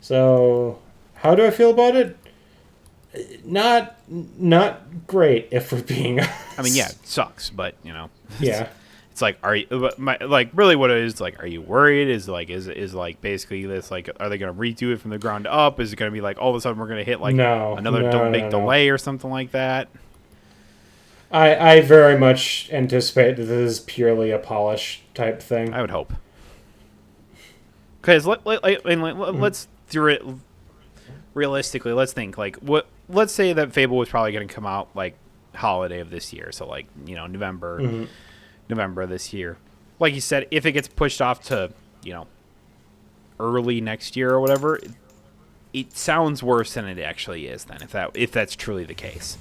So, how do I feel about it? Not great, if we're being honest. I mean, yeah, it sucks, but yeah. It's like, really what it is, like, are you worried? Is like basically this, like, are they going to redo it from the ground up? Is it going to be like all of a sudden we're going to hit like another big delay or something like that? I very much anticipate that this is purely a polish type thing. I would hope. Because let's do it realistically. Let's think like let's say that Fable was probably going to come out like holiday of this year, so like November of this year. Like you said, if it gets pushed off to, early next year or whatever, it sounds worse than it actually is then, if that's truly the case.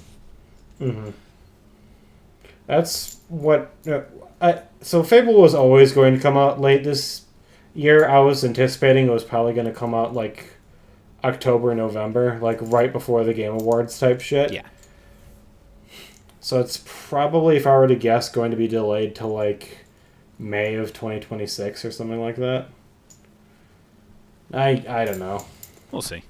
That's what so Fable was always going to come out late this year. I was anticipating it was probably going to come out like October, November, like right before the Game Awards type shit. Yeah. So it's probably, if I were to guess, going to be delayed to like May of 2026 or something like that. I don't know. We'll see.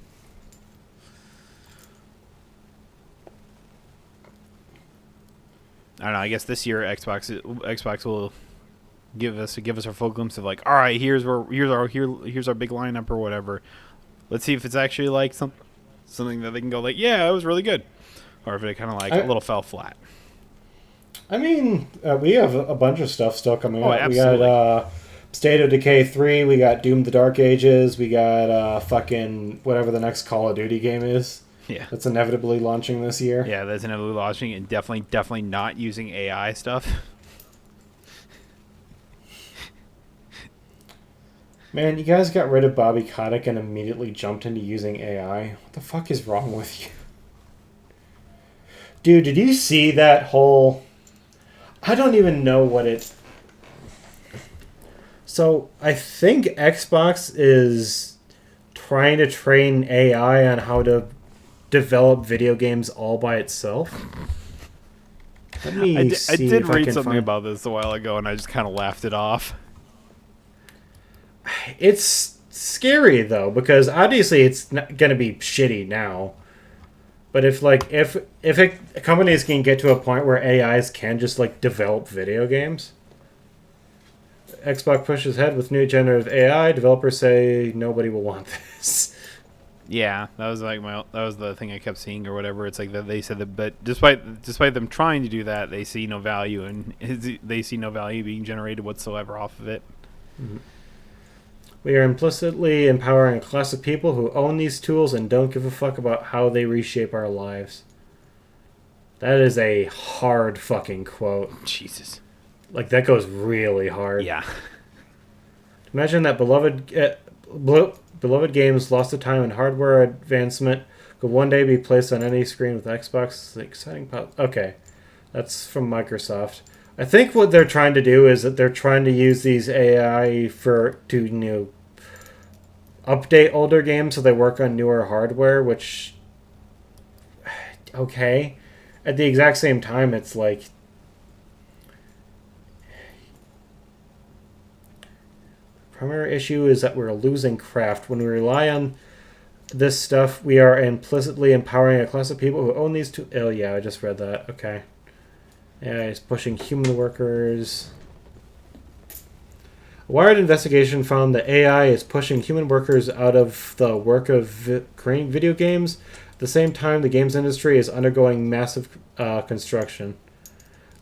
I don't know. I guess this year Xbox will give us our full glimpse of like, all right, here's our big lineup or whatever. Let's see if it's actually like something that they can go like, yeah, it was really good, or if it kind of like a little fell flat. I mean, we have a bunch of stuff still coming out. Absolutely. We got State of Decay 3, we got Doom the Dark Ages, we got fucking whatever the next Call of Duty game is. Yeah. That's inevitably launching this year. Yeah, that's inevitably launching, and definitely not using AI stuff. Man, you guys got rid of Bobby Kotick and immediately jumped into using AI. What the fuck is wrong with you? Dude, did you see that whole... I don't even know what it... So, I think Xbox is trying to train AI on how to develop video games all by itself. Let me I did read something about this a while ago, and I just kind of laughed it off. It's scary, though, because obviously it's going to be shitty now. But if companies can get to a point where AIs can just like develop video games, Xbox pushes ahead with new generative AI. Developers say nobody will want this. Yeah, that was the thing I kept seeing or whatever. It's like that they said that, but despite them trying to do that, they see no value being generated whatsoever off of it. Mm-hmm. We are implicitly empowering a class of people who own these tools and don't give a fuck about how they reshape our lives. That is a hard fucking quote. Jesus. Like, that goes really hard. Yeah. Imagine that beloved games lost to time and hardware advancement could one day be placed on any screen with Xbox. The exciting okay, that's from Microsoft. I think what they're trying to do is that they're trying to use these AI to update older games so they work on newer hardware, which okay. At the exact same time, it's like primary issue is that we're losing craft. When we rely on this stuff, we are implicitly empowering a class of people who own these tools. Oh, yeah, I just read that. Okay. Yeah, it's pushing human workers. A Wired investigation found that AI is pushing human workers out of the work of creating video games. At the same time, the games industry is undergoing massive construction.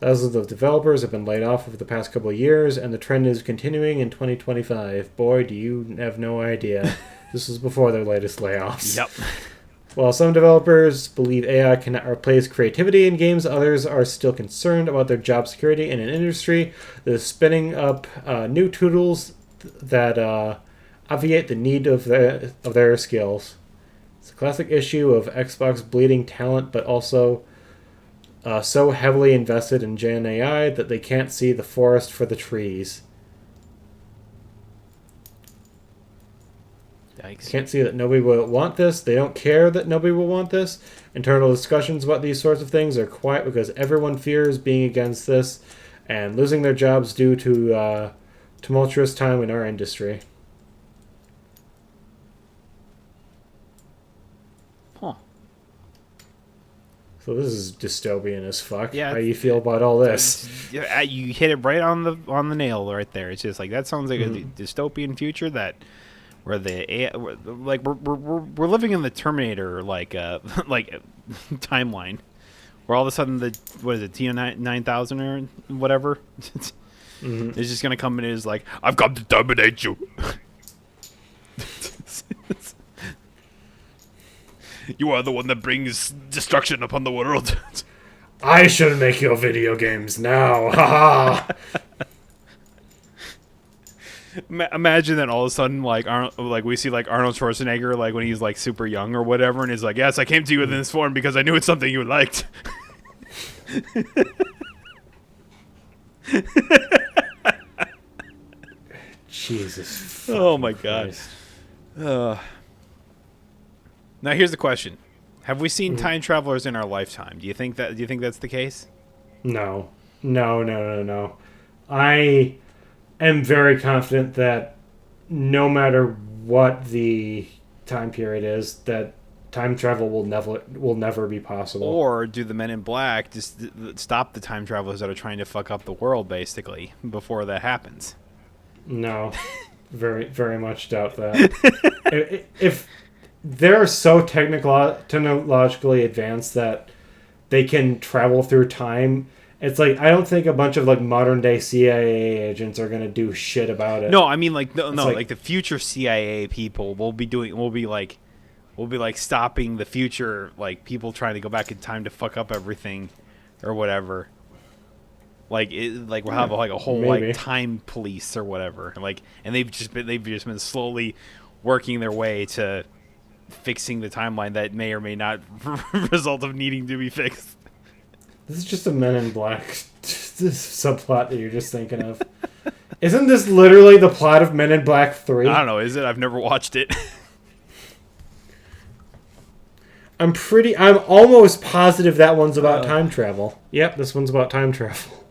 Thousands of developers have been laid off over the past couple of years, and the trend is continuing in 2025. Boy, do you have no idea. This was before their latest layoffs. Yep. While some developers believe AI cannot replace creativity in games, others are still concerned about their job security in an industry that is spinning up new tools that obviate the need of their skills. It's a classic issue of Xbox bleeding talent, but also so heavily invested in Gen AI that they can't see the forest for the trees. Yikes. Can't see that nobody will want this. They don't care that nobody will want this. Internal discussions about these sorts of things are quiet because everyone fears being against this and losing their jobs due to tumultuous time in our industry. Huh. So this is dystopian as fuck. Yeah, How you feel about all this? Yeah, you hit it right on the nail right there. It's just like that sounds like a dystopian future that where we're living in the Terminator like timeline, where all of a sudden what is it, T-9000 or whatever, is just gonna come in and is like, I've come to terminate you. You are the one that brings destruction upon the world. I should make your video games now. Ha ha. Imagine that all of a sudden, like we see like Arnold Schwarzenegger, like when he's like super young or whatever, and he's like, "Yes, I came to you in this form because I knew it's something you liked." Jesus. Oh my God. Now here's the question: have we seen time travelers in our lifetime? Do you think that's the case? No. I am very confident that no matter what the time period is, that time travel will never be possible. Or do the Men in Black just stop the time travelers that are trying to fuck up the world, basically, before that happens? No, very, very much doubt that. If they're so technologically advanced that they can travel through time, it's like I don't think a bunch of like modern day CIA agents are gonna do shit about it. No, I mean like like the future CIA people will be like stopping the future, like people trying to go back in time to fuck up everything or whatever. We'll have like a whole maybe. like time police or whatever. And they've just been slowly working their way to fixing the timeline that may or may not result of needing to be fixed. This is just a Men in Black subplot that you're just thinking of. Isn't this literally the plot of Men in Black 3? I don't know, is it? I've never watched it. I'm almost positive that one's about time travel. Yep, this one's about time travel.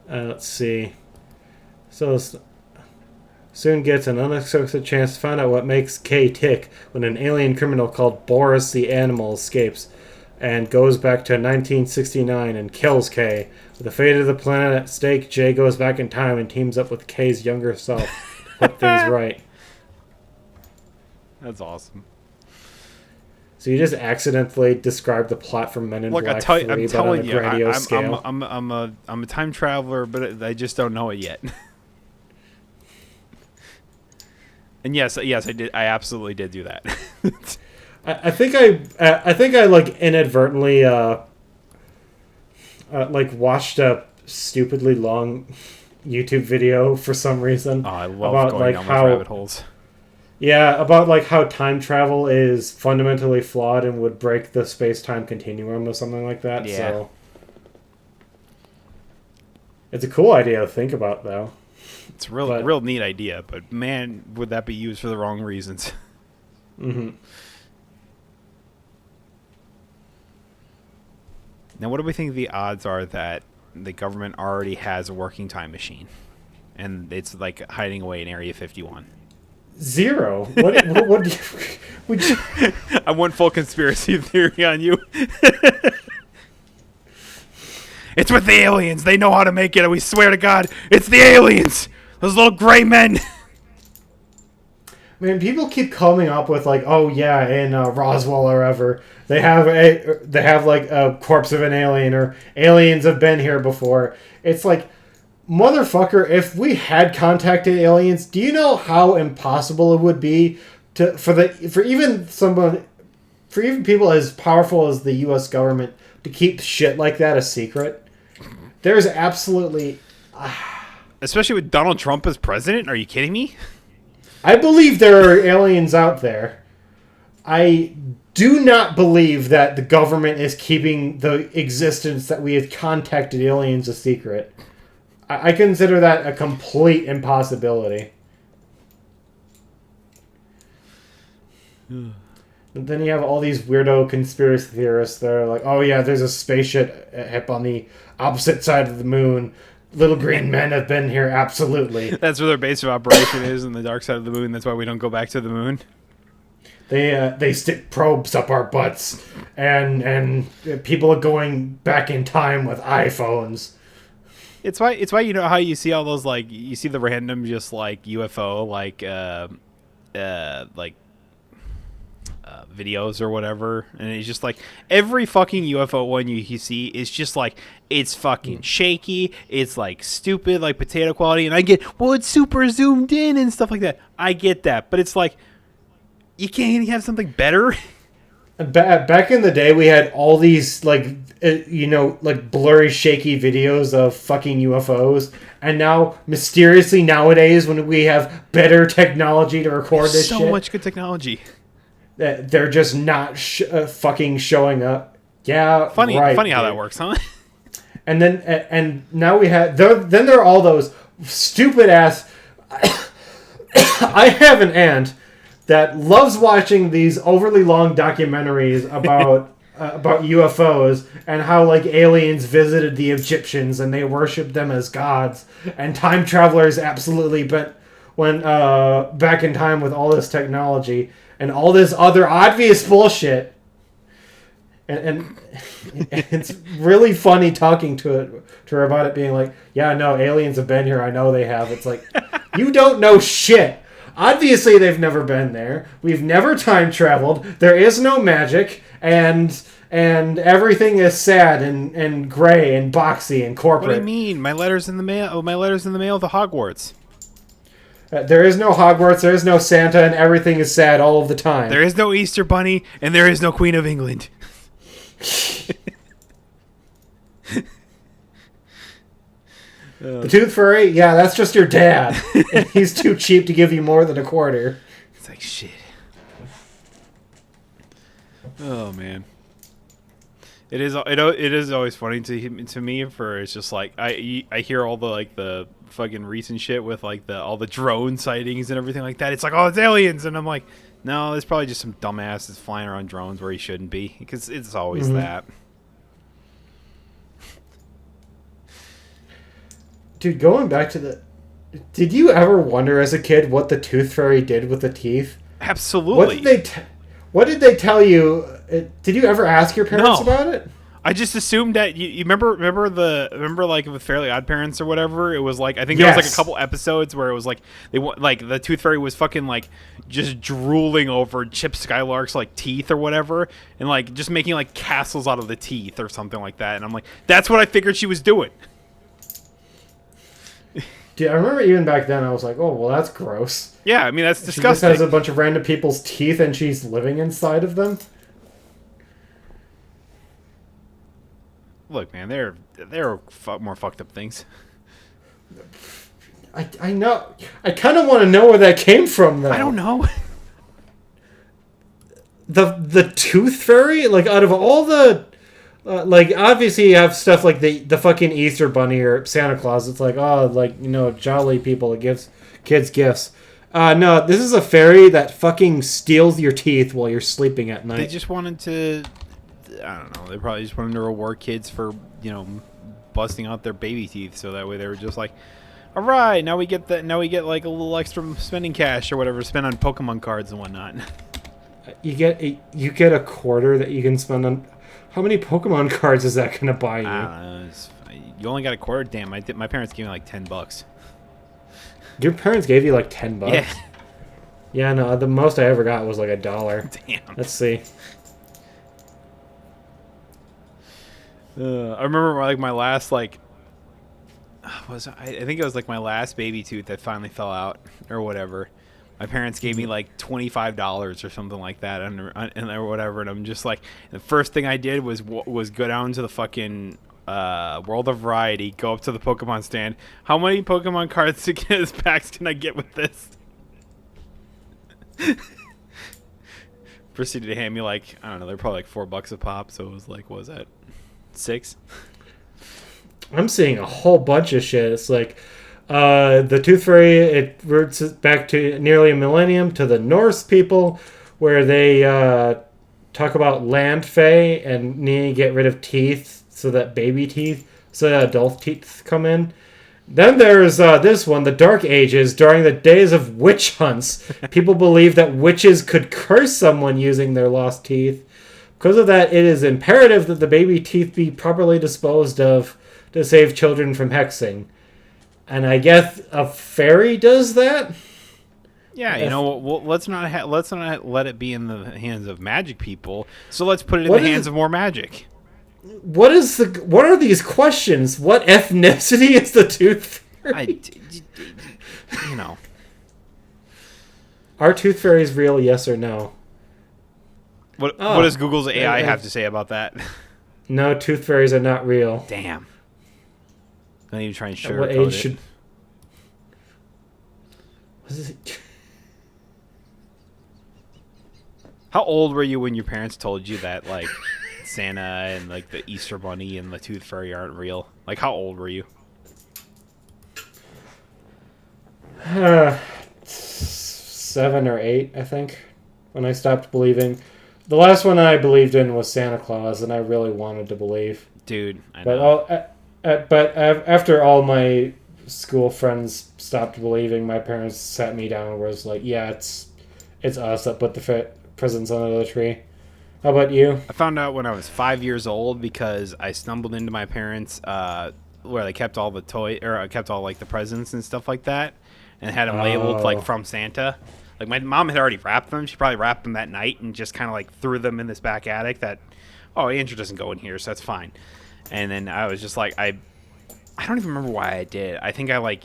Let's see. So soon gets an unexpected chance to find out what makes Kay tick when an alien criminal called Boris the Animal escapes and goes back to 1969 and kills Kay. With the fate of the planet at stake, Jay goes back in time and teams up with Kay's younger self to put things right. That's awesome. So you just accidentally described the plot from Men in Black 3, I'm but telling on a you, grandiose scale. I'm a time traveler, but I just don't know it yet. And yes, I did. I absolutely did do that. I think I like inadvertently like watched a stupidly long YouTube video for some reason. Oh, I love about going like down how those rabbit holes. Yeah, about like how time travel is fundamentally flawed and would break the space-time continuum or something like that. Yeah. So it's a cool idea to think about, though. It's a real, But real neat idea, but man, would that be used for the wrong reasons. hmm Now, what do we think the odds are that the government already has a working time machine, and it's like hiding away in Area 51? 0. What do you, would you, I want full conspiracy theory on you. It's with the aliens. They know how to make it, and we swear to God, it's the aliens. Those little gray men. Man, people keep coming up with like, oh yeah, in Roswell or wherever they have like a corpse of an alien or aliens have been here before. It's like, motherfucker, if we had contacted aliens, do you know how impossible it would be for even people as powerful as the U.S. government to keep shit like that a secret? There's absolutely. Especially with Donald Trump as president. Are you kidding me? I believe there are aliens out there. I do not believe that the government is keeping the existence that we have contacted aliens a secret. I consider that a complete impossibility. And then you have all these weirdo conspiracy theorists that are like, oh yeah, there's a spaceship on the opposite side of the moon. Little green men have been here, absolutely. That's where their base of operation is, on the dark side of the moon. That's why we don't go back to the moon. They stick probes up our butts, and people are going back in time with iPhones. It's why you know how you see all those, like, you see the random just like UFO videos or whatever, and it's just like every fucking UFO one you see is just like, it's fucking shaky, it's like stupid, like potato quality, and I get, well, it's super zoomed in and stuff like that. I get that, but it's like, you can't have something better. Back in the day, we had all these like blurry, shaky videos of fucking UFOs, and now mysteriously nowadays, when we have better technology to record this so shit, much good technology. They're just not fucking showing up. Yeah, funny right, how dude. that works, huh? And then now we have then there are all those stupid ass. I have an aunt that loves watching these overly long documentaries about UFOs and how like aliens visited the Egyptians and they worshipped them as gods, and time travelers absolutely went back in time with all this technology and all this other obvious bullshit. And it's really funny talking to her about it, being like, yeah, no, aliens have been here. I know they have. It's like, you don't know shit. Obviously, they've never been there. We've never time traveled. There is no magic, and everything is sad and gray and boxy and corporate. What do you mean? My letter's in the mail. Oh, my letter's in the mail to Hogwarts. There is no Hogwarts. There is no Santa, and everything is sad all of the time. There is no Easter Bunny, and there is no Queen of England. The Tooth Fairy, yeah, that's just your dad. He's too cheap to give you more than a quarter. It's like, shit. Oh man, it is always funny to me. For it's just like I hear all the like the fucking recent shit with like all the drone sightings and everything like that. It's like, oh, it's aliens, and I'm like, no, there's probably just some dumbass that's flying around drones where he shouldn't be, because it's always that. Dude, going back to did you ever wonder as a kid what the Tooth Fairy did with the teeth? Absolutely. What did they tell you? Did you ever ask your parents about it? I just assumed that you remember like with Fairly Odd Parents or whatever. It was like, I think there was like a couple episodes where it was like like the Tooth Fairy was fucking like just drooling over Chip Skylark's like teeth or whatever, and like just making like castles out of the teeth or something like that. And I'm like, that's what I figured she was doing. Dude, I remember even back then I was like, oh, well, that's gross. Yeah, I mean, that's disgusting. She just has a bunch of random people's teeth and she's living inside of them. Look, man, there are more fucked up things. I know. I kind of want to know where that came from, though. I don't know. the Tooth Fairy, like out of all the like obviously you have stuff like the fucking Easter Bunny or Santa Claus. It's like, oh, like, you know, jolly people that gives kids gifts. No, this is a fairy that fucking steals your teeth while you're sleeping at night. They just wanted to, I don't know, they probably just wanted to reward kids for, you know, busting out their baby teeth, so that way they were just like, all right, now we get like a little extra spending cash or whatever to spend on Pokemon cards and whatnot. You get a quarter that you can spend on. How many Pokemon cards is that gonna buy you? I don't know. You only got a quarter? Damn, my parents gave me like $10. Your parents gave you like $10? Yeah. Yeah, no, the most I ever got was like $1. Damn. Let's see. I remember like my last I think it was like my last baby tooth that finally fell out or whatever. My parents gave me like $25 or something like that, or whatever, and I'm just like, the first thing I did was go down to the fucking World of Variety, go up to the Pokemon stand. How many Pokemon cards packs can I get with this? Proceeded to hand me like, I don't know, they're probably like $4 a pop, so it was like, what was that, 6? I'm seeing a whole bunch of shit. It's like the Tooth Fairy, it roots back to nearly a millennium to the Norse people, where they talk about land fae and need to get rid of teeth so that adult teeth come in. Then there's this one, the Dark Ages. During the days of witch hunts, people believed that witches could curse someone using their lost teeth. Because of that, it is imperative that the baby teeth be properly disposed of to save children from hexing. And I guess a fairy does that? Yeah, you know, well, let's not let it be in the hands of magic people. So let's put it in the hands of more magic. What are these questions? What ethnicity is the Tooth Fairy? You know. Are Tooth Fairies real, yes or no? What does Google's AI have to say about that? No, Tooth Fairies are not real. Damn. Don't even try and At what sugarcoat age it. should... What is it? How old were you when your parents told you that, like, Santa and, like, the Easter Bunny and the Tooth Fairy aren't real? Like, how old were you? 7 or 8, I think, when I stopped believing. The last one I believed in was Santa Claus, and I really wanted to believe. Dude, I know. But after all my school friends stopped believing, my parents sat me down and was like, yeah, it's us that put the presents under the tree. How about you? I found out when I was 5 years old because I stumbled into my parents' where they kept all the kept all like the presents and stuff like that, and had them labeled like from Santa. Like my mom had already wrapped them. She probably wrapped them that night and just kind of like threw them in this back attic. That, oh, Andrew doesn't go in here, so that's fine. And then I was just like, I don't even remember why I did. I think I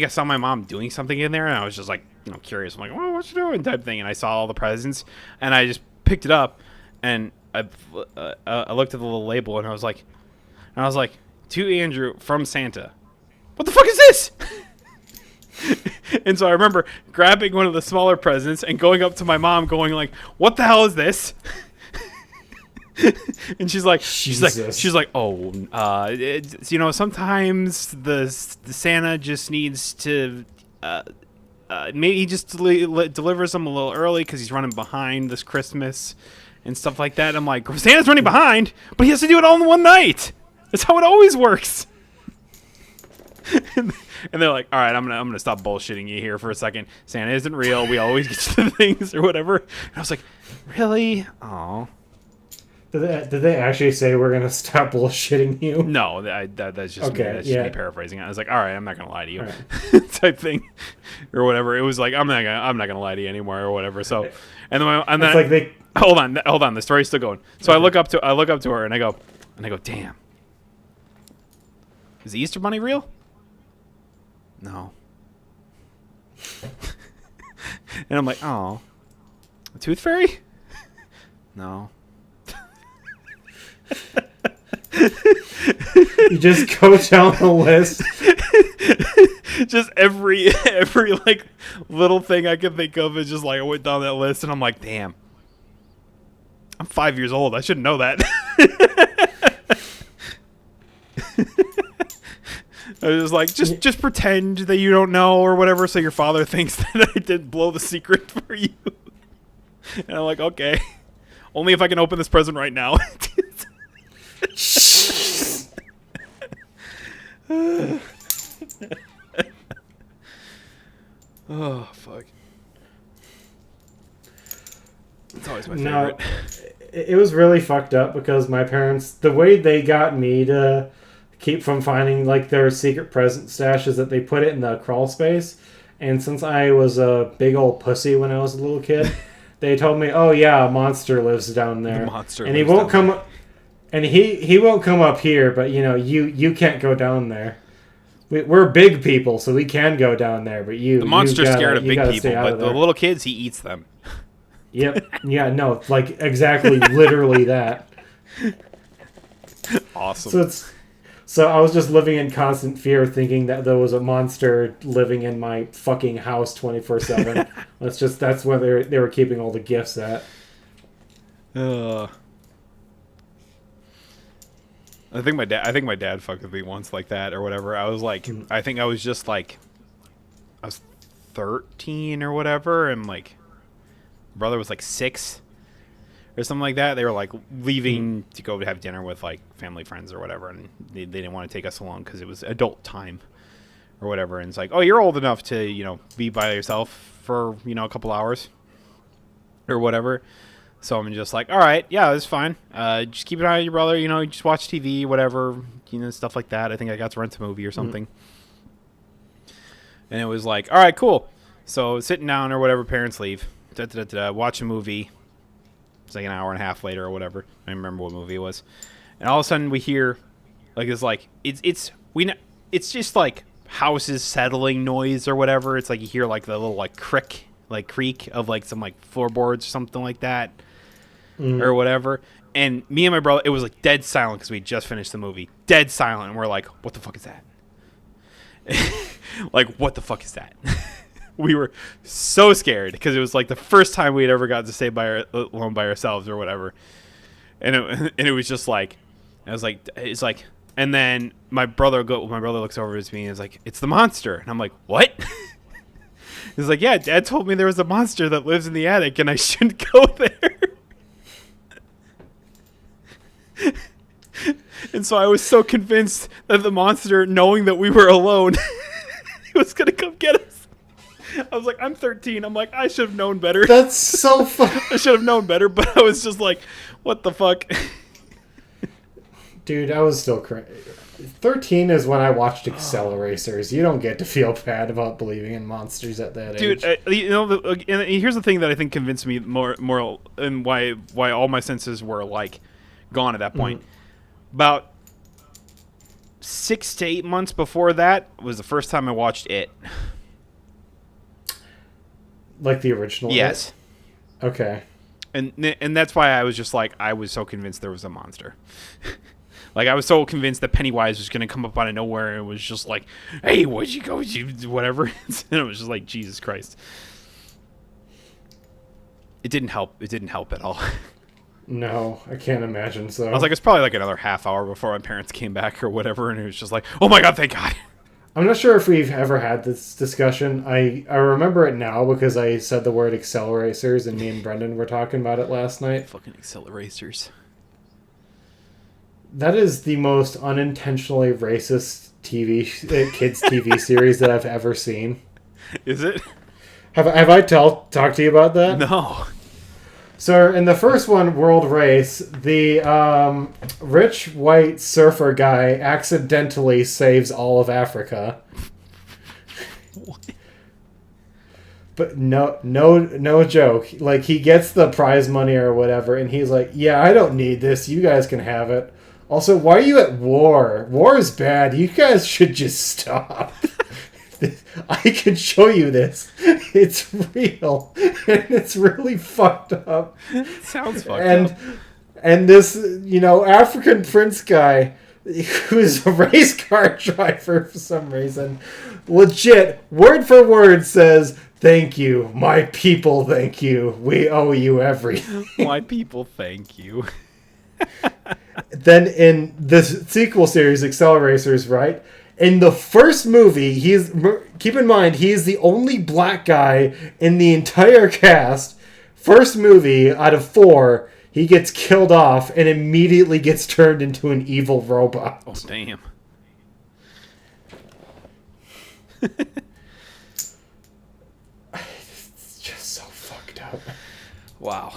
saw my mom doing something in there, and I was just like, you know, curious. I'm like, oh, what you doing? Type thing. And I saw all the presents, and I just picked it up, and I looked at the little label, and I was like, to Andrew from Santa. What the fuck is this? And so I remember grabbing one of the smaller presents and going up to my mom, going like, what the hell is this? And she's like, oh, it's, you know, sometimes the Santa just needs to, maybe he just delivers them a little early because he's running behind this Christmas and stuff like that. I'm like, Santa's running behind, but he has to do it all in one night. That's how it always works. And they're like, all right, I'm gonna stop bullshitting you here for a second. Santa isn't real. We always get to the things or whatever. And I was like, really? Oh. Did they actually say we're gonna stop bullshitting you? No, that's just okay, me. That's yeah. just me paraphrasing it. I was like, all right, I'm not gonna lie to you, right. type thing, or whatever. It was like, I'm not gonna lie to you anymore, or whatever. So, and then it's like they hold on, the story's still going. So okay. I look up to her and I go, damn, is the Easter Bunny real? No. And I'm like, oh, a Tooth Fairy? No. You just go down the list. Just every like little thing I could think of is just like I went down that list and I'm like, damn, I'm 5 years old. I should know that. I was just like, just pretend that you don't know or whatever, so your father thinks that I didn't blow the secret for you. And I'm like, okay, only if I can open this present right now. Oh fuck! It's always my favorite. No, it was really fucked up because my parents, the way they got me to keep from finding like their secret present stash is that they put it in the crawl space. And since I was a big old pussy when I was a little kid, they told me, "Oh yeah, a monster lives down there, and he won't come, and he won't come up here. But you know, you can't go down there. We're big people, so we can go down there. But the monster's scared of big people, but the little kids, he eats them." Yep. Yeah. No. Like exactly, literally that. Awesome. So I was just living in constant fear, thinking that there was a monster living in my fucking house 24/7. That's where they were keeping all the gifts at. I think my dad fucked with me once like that or whatever. I was like, I think I was just like, I was 13 or whatever, and like, brother was like 6 or something like that. They were like leaving to go have dinner with like family friends or whatever, and they didn't want to take us along because it was adult time or whatever. And it's like, oh, you're old enough to, you know, be by yourself for, you know, a couple hours or whatever. So I'm just like, all right, yeah, that's fine. Just keep an eye on your brother, you know, just watch TV, whatever, you know, stuff like that. I think I got to rent a movie or something. And it was like, all right, cool. So sitting down or whatever, parents leave, watch a movie. It's like an hour and a half later or whatever. I don't remember what movie it was. And all of a sudden we hear, like, it's just like houses settling noise or whatever. It's like you hear like the little like creak of like some like floorboards or something like that. Or whatever. And me and my brother, it was like dead silent because we just finished the movie. Dead silent. And we're like, what the fuck is that? Like, what the fuck is that? We were so scared because it was like the first time we had ever got to stay alone by ourselves or whatever. And it was just like, I was like, it's like, and then my brother looks over at me and is like, it's the monster. And I'm like, what? He's like, yeah, Dad told me there was a monster that lives in the attic and I shouldn't go there. And so I was so convinced that the monster, knowing that we were alone, was going to come get us. I was like, I'm 13. I'm like, I should have known better. That's so funny. I should have known better, but I was just like, what the fuck? Dude, I was still crazy. 13 is when I watched Acceleracers. You don't get to feel bad about believing in monsters at that age. Dude, you know, and here's the thing that I think convinced me more and why all my senses were like gone at that point. About 6 to 8 months before that was the first time I watched It. Like the original? Yes. It? Okay. And that's why I was just like, I was so convinced there was a monster. Like, I was so convinced that Pennywise was going to come up out of nowhere and was just like, hey, where'd you go? Whatever. And it was just like, Jesus Christ. It didn't help. It didn't help at all. No, I can't imagine so. I was like, it's probably like another half hour before my parents came back or whatever, and it was just like, oh my God, thank God. I'm not sure if we've ever had this discussion. I remember it now because I said the word Acceleracers and me and Brendan were talking about it last night. Fucking Acceleracers. That is the most unintentionally racist kids TV series that I've ever seen. Is it? Have I talked to you about that? No. So in the first one, World Race, the rich white surfer guy accidentally saves all of Africa. What? But no joke. Like, he gets the prize money or whatever, and he's like, yeah, I don't need this. You guys can have it. Also, why are you at war? War is bad. You guys should just stop. I can show you this. It's real. And it's really fucked up. Sounds fucked up. And this, African prince guy who's a race car driver for some reason, legit, word for word says, "Thank you, my people, thank you. We owe you everything." My people, thank you. Then in the sequel series, Acceleracers, right? In the first movie, keep in mind, he's the only black guy in the entire cast. First movie out of 4, he gets killed off and immediately gets turned into an evil robot. Oh, damn. It's just so fucked up. Wow.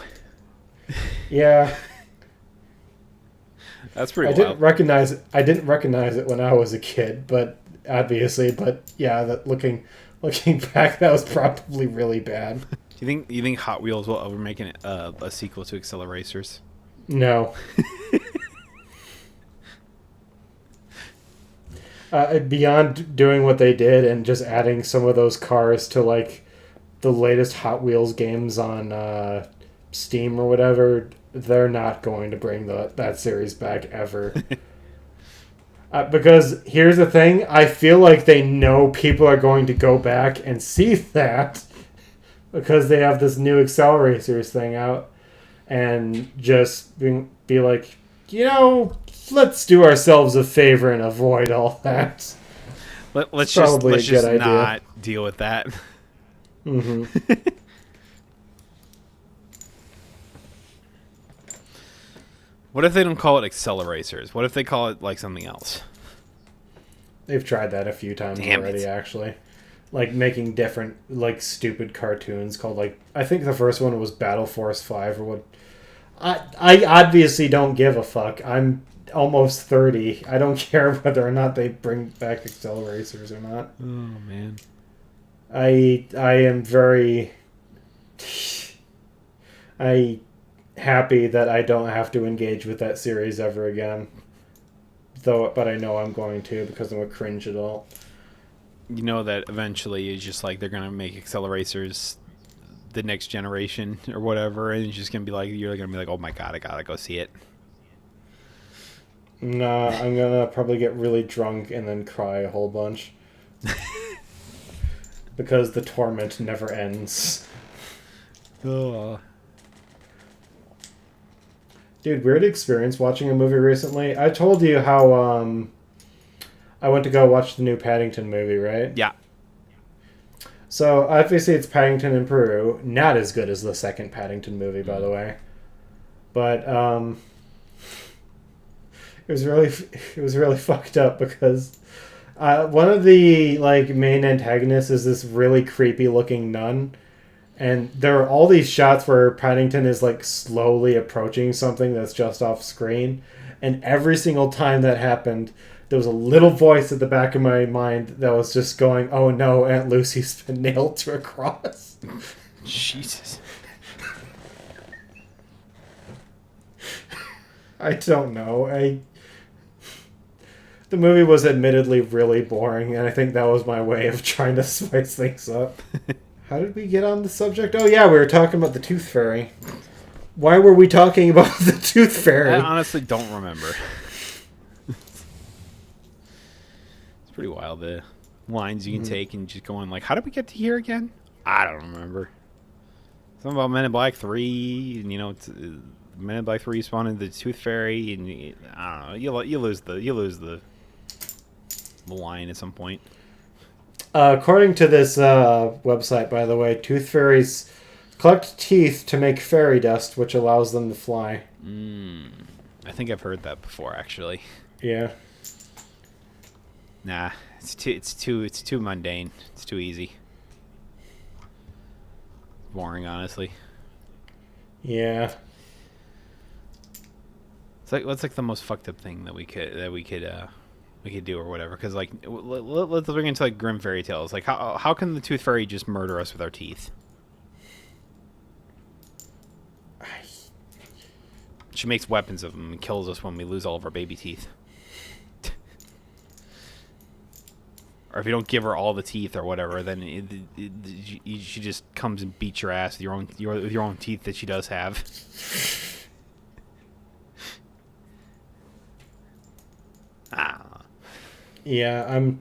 Yeah. That's pretty I wild. didn't recognize it when I was a kid, but obviously, yeah, that looking back, that was probably really bad. Do you think Hot Wheels will ever make a sequel to Acceleracers? No. Beyond doing what they did and just adding some of those cars to like the latest Hot Wheels games on Steam or whatever, they're not going to bring that series back ever. Because here's the thing, I feel like they know people are going to go back and see that because they have this new Acceleracers thing out and just be like, let's do ourselves a favor and avoid all that. Let's just not deal with that. Mm-hmm. What if they don't call it Acceleracers? What if they call it like something else? They've tried that a few times already, actually. Like making different, like, stupid cartoons called, like, I think the first one was Battle Force 5 or what. I obviously don't give a fuck. I'm almost 30. I don't care whether or not they bring back Acceleracers or not. Oh, man. I am very happy that I don't have to engage with that series ever again. But I know I'm going to because I'm a cringe adult. You know that eventually it's just like they're gonna make Acceleracers the next generation or whatever, and it's just gonna be like you're gonna be like, oh my god, I gotta go see it. Nah, I'm gonna probably get really drunk and then cry a whole bunch. Because the torment never ends. Oh. Dude, weird experience watching a movie recently. I told you how I went to go watch the new Paddington movie, right? Yeah. So, obviously it's Paddington in Peru. Not as good as the second Paddington movie, by the way. But it was really fucked up because one of the main antagonists is this really creepy looking nun. And there are all these shots where Paddington is slowly approaching something that's just off screen. And every single time that happened, there was a little voice at the back of my mind that was just going, "Oh no, Aunt Lucy's been nailed to a cross." Jesus. I don't know. The movie was admittedly really boring, and I think that was my way of trying to spice things up. How did we get on the subject? Oh yeah, we were talking about the Tooth Fairy. Why were we talking about the Tooth Fairy? I honestly don't remember. It's pretty wild, the lines you can take and just going like, how did we get to here again? I don't remember. Something about Men in Black 3, and Men in Black 3 spawned into the Tooth Fairy, and I don't know. You lose the line at some point. According to this website, by the way, tooth fairies collect teeth to make fairy dust, which allows them to fly. I think I've heard that before, actually. Yeah. Nah, it's too mundane. It's too easy. Boring, honestly. Yeah. What's the most fucked up thing that we could do or whatever? Because let's bring into grim fairy tales. How can the Tooth Fairy just murder us with our teeth? She makes weapons of them and kills us when we lose all of our baby teeth. Or if you don't give her all the teeth or whatever, then she just comes and beats your ass with your own teeth that she does have. Yeah, I'm.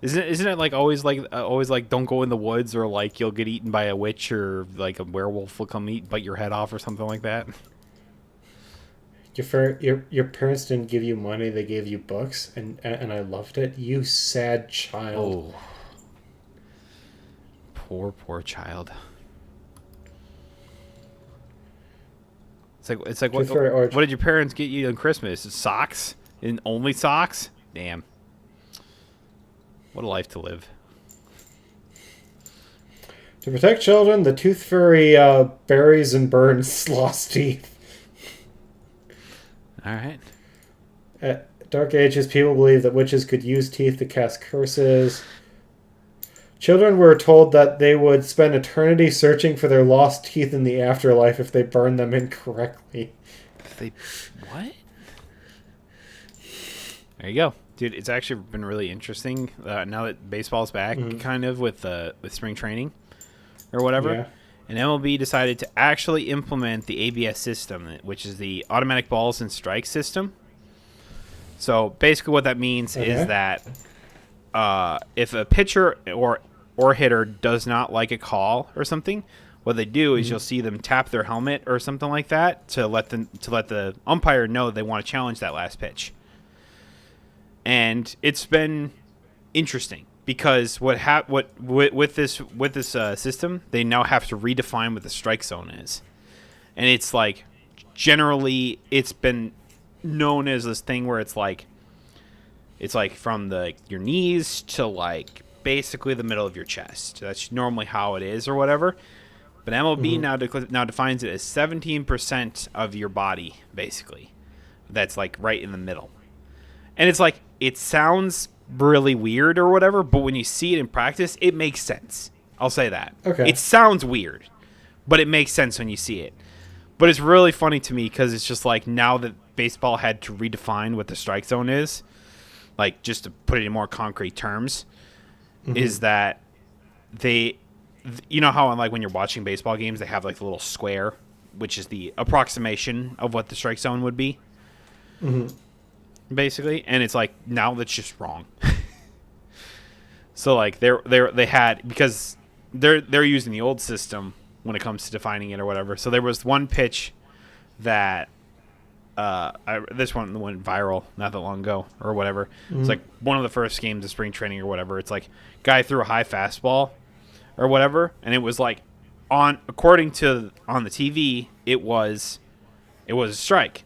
Isn't it like always like don't go in the woods, or like you'll get eaten by a witch, or like a werewolf will come bite your head off or something like that? Your parents didn't give you money; they gave you books, and I loved it. You sad child. Oh, poor child. It's like what did your parents get you on Christmas? Socks? And only socks? Damn. What a life to live. To protect children, the tooth fairy buries and burns lost teeth. All right. At Dark Ages, people believed that witches could use teeth to cast curses. Children were told that they would spend eternity searching for their lost teeth in the afterlife if they burned them incorrectly. What? There you go. Dude, it's actually been really interesting now that baseball's back, kind of with spring training or whatever. Yeah. And MLB decided to actually implement the ABS system, which is the automatic balls and strikes system. So basically, what that means is that if a pitcher or hitter does not like a call or something, what they do is you'll see them tap their helmet or something like that to let the umpire know they want to challenge that last pitch. And it's been interesting because with this system, they now have to redefine what the strike zone is, and it's like generally it's been known as this thing where it's like from your knees to like basically the middle of your chest. That's normally how it is or whatever. But MLB now defines it as 17% of your body, basically. That's like right in the middle. And it's like, it sounds really weird or whatever, but when you see it in practice, it makes sense. I'll say that. Okay. It sounds weird, but it makes sense when you see it. But it's really funny to me because it's just like now that baseball had to redefine what the strike zone is, like just to put it in more concrete terms, is that they, you know how like when you're watching baseball games, they have like the little square, which is the approximation of what the strike zone would be. Basically, and it's like now that's just wrong. So like they had, because they're using the old system when it comes to defining it or whatever. So there was one pitch that this one went viral not that long ago or whatever. It's like one of the first games of spring training or whatever. It's like guy threw a high fastball or whatever, and it was like according to on the TV it was a strike.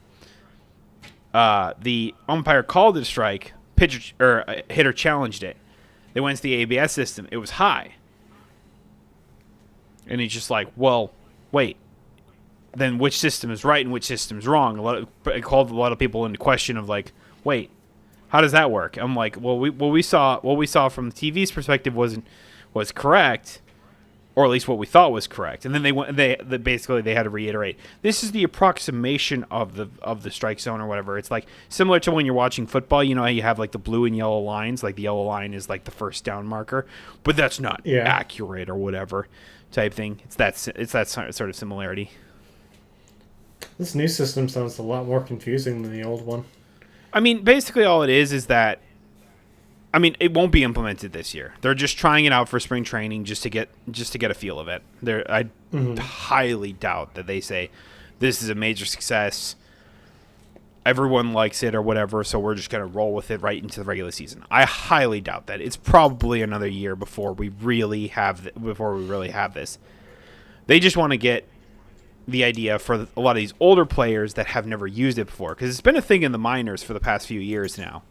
The umpire called it a strike. Pitcher or hitter challenged it. They went to the ABS system. It was high, and he's just like, "Well, wait. Then which system is right and which system is wrong?" It called a lot of people into question of like, "Wait, how does that work?" I'm like, "Well, what we saw from the TV's perspective was correct." Or at least what we thought was correct, and then they basically had to reiterate this is the approximation of the strike zone or whatever. It's like similar to when you're watching football. You know how you have like the blue and yellow lines, like the yellow line is like the first down marker, but that's not accurate or whatever type thing. It's that sort of similarity. This new system sounds a lot more confusing than the old one. I mean, basically all it is that. I mean, it won't be implemented this year. They're just trying it out for spring training just to get a feel of it. I highly doubt that they say this is a major success. Everyone likes it or whatever, so we're just going to roll with it right into the regular season. I highly doubt that. It's probably another year before we really have this. They just want to get the idea for a lot of these older players that have never used it before, because it's been a thing in the minors for the past few years now.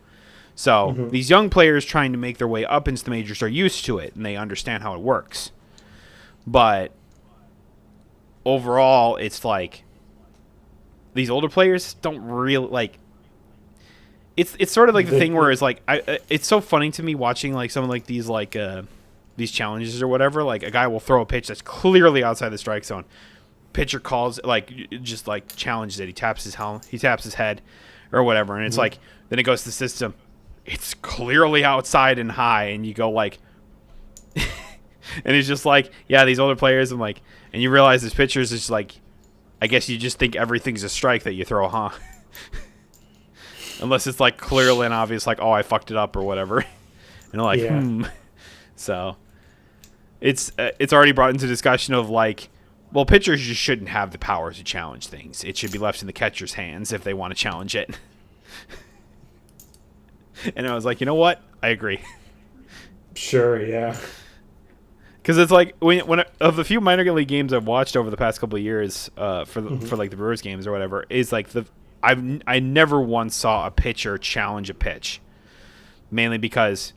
So these young players trying to make their way up into the majors are used to it, and they understand how it works. But overall, it's like these older players don't really like. It's sort of like the thing where it's like it's so funny to me watching like some of like these challenges or whatever. Like a guy will throw a pitch that's clearly outside the strike zone. Pitcher calls just challenges it. He taps his helmet. He taps his head, or whatever, and it's like then it goes to the system. It's clearly outside and high, and you go like, and it's just like, yeah, these older players, and you realize this pitcher is just like, I guess you just think everything's a strike that you throw, huh? unless it's like clearly and obvious, like, oh, I fucked it up or whatever. And like, So it's already brought into discussion of like, well, pitchers just shouldn't have the power to challenge things. It should be left in the catcher's hands if they want to challenge it. And I was like, you know what? I agree. Sure, yeah. Because it's like when of the few minor league games I've watched over the past couple of years, for like the Brewers games or whatever, is like I never once saw a pitcher challenge a pitch, mainly because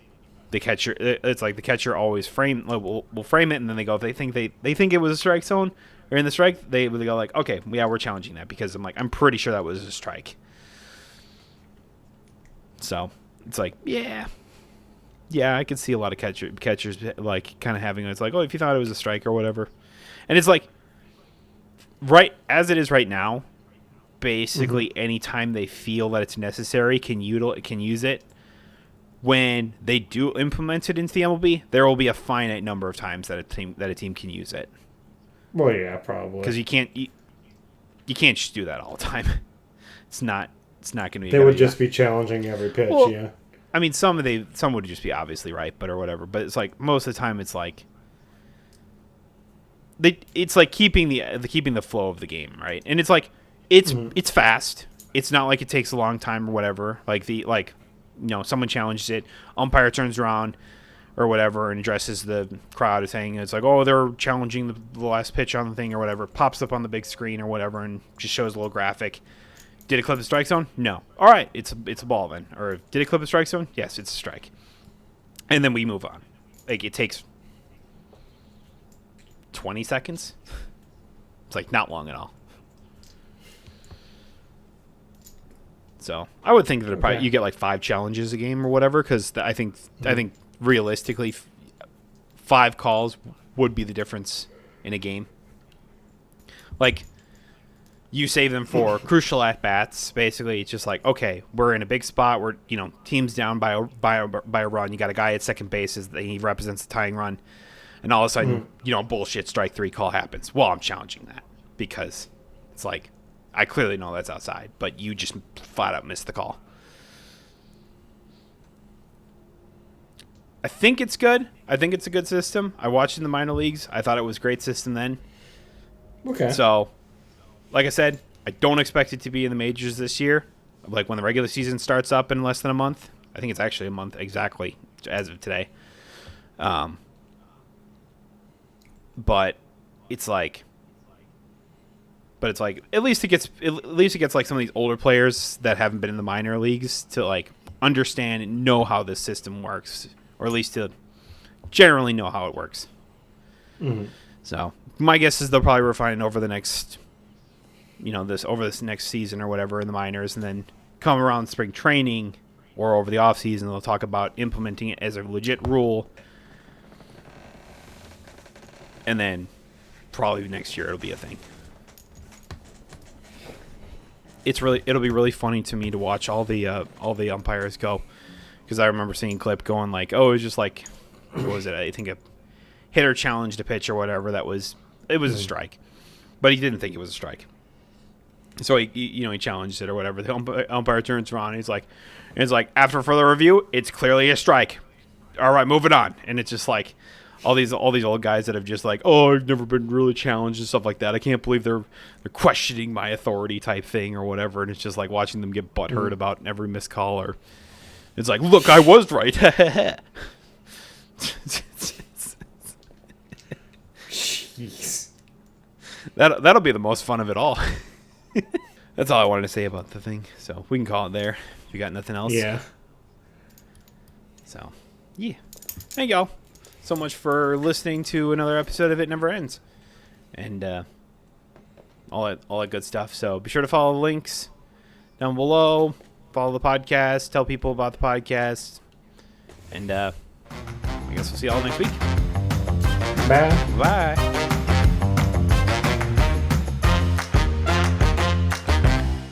the catcher, it's like the catcher always will frame it, and then they go, if they think it was a strike zone or in the strike, they go like, okay, yeah, we're challenging that, because I'm pretty sure that was a strike. So it's like, yeah, I could see a lot of catchers like kind of having it's like, oh, if you thought it was a strike or whatever, and it's like, right as it is right now, basically anytime they feel that it's necessary can use it. When they do implement it into the MLB, there will be a finite number of times that a team can use it. Well, yeah, probably, because you can't just do that all the time. It's not going to be. They would just be challenging every pitch. Well, yeah. I mean, some would just be obviously right, but or whatever. But it's like most of the time, it's like it's like keeping the flow of the game, right? And it's like it's fast. It's not like it takes a long time or whatever. Someone challenges it, umpire turns around or whatever and addresses the crowd as saying it's like, oh, they're challenging the last pitch on the thing or whatever. Pops up on the big screen or whatever and just shows a little graphic. Did it clip the strike zone? No. All right, it's a ball then. Or did it clip the strike zone? Yes, it's a strike. And then we move on. Like, it takes 20 seconds. It's like not long at all. So I would think that you get like 5 challenges a game or whatever, because I think realistically 5 calls would be the difference in a game. Like, you save them for crucial at bats. Basically, it's just like, okay, we're in a big spot. We're team's down by a run. You got a guy at second base. He represents the tying run, and all of a sudden, bullshit strike 3 call happens. Well, I'm challenging that because it's like, I clearly know that's outside, but you just flat out missed the call. I think it's good. I think it's a good system. I watched in the minor leagues. I thought it was a great system then. Okay. So, like I said, I don't expect it to be in the majors this year. Like when the regular season starts up in less than a month. I think it's actually a month exactly as of today. But it's like at least it gets like some of these older players that haven't been in the minor leagues to like understand and know how this system works, or at least to generally know how it works. Mm-hmm. So my guess is they'll probably refine it over the next, this next season or whatever in the minors, and then come around spring training or over the off season, they'll talk about implementing it as a legit rule, and then probably next year it'll be a thing. It'll be really funny to me to watch all the umpires go, because I remember seeing a clip going like, oh, it was just like, what was it? I think a hitter challenged a pitch or whatever it was a strike, but he didn't think it was a strike, so he challenged it or whatever. The umpire turns around and it's like after further review, it's clearly a strike. All right, moving on. And it's just like all these old guys that have just like, oh, I've never been really challenged and stuff like that. I can't believe they're questioning my authority type thing or whatever. And it's just like watching them get butthurt about every missed call, or it's like, look, I was right. Jeez. That'll be the most fun of it all. That's all I wanted to say about the thing. So we can call it there. If you got nothing else. Yeah. So, yeah. There you go. So much for listening to another episode of It Never Ends. And all that good stuff. So be sure to follow the links down below. Follow the podcast. Tell people about the podcast. And I guess we'll see y'all next week. Bye. Bye.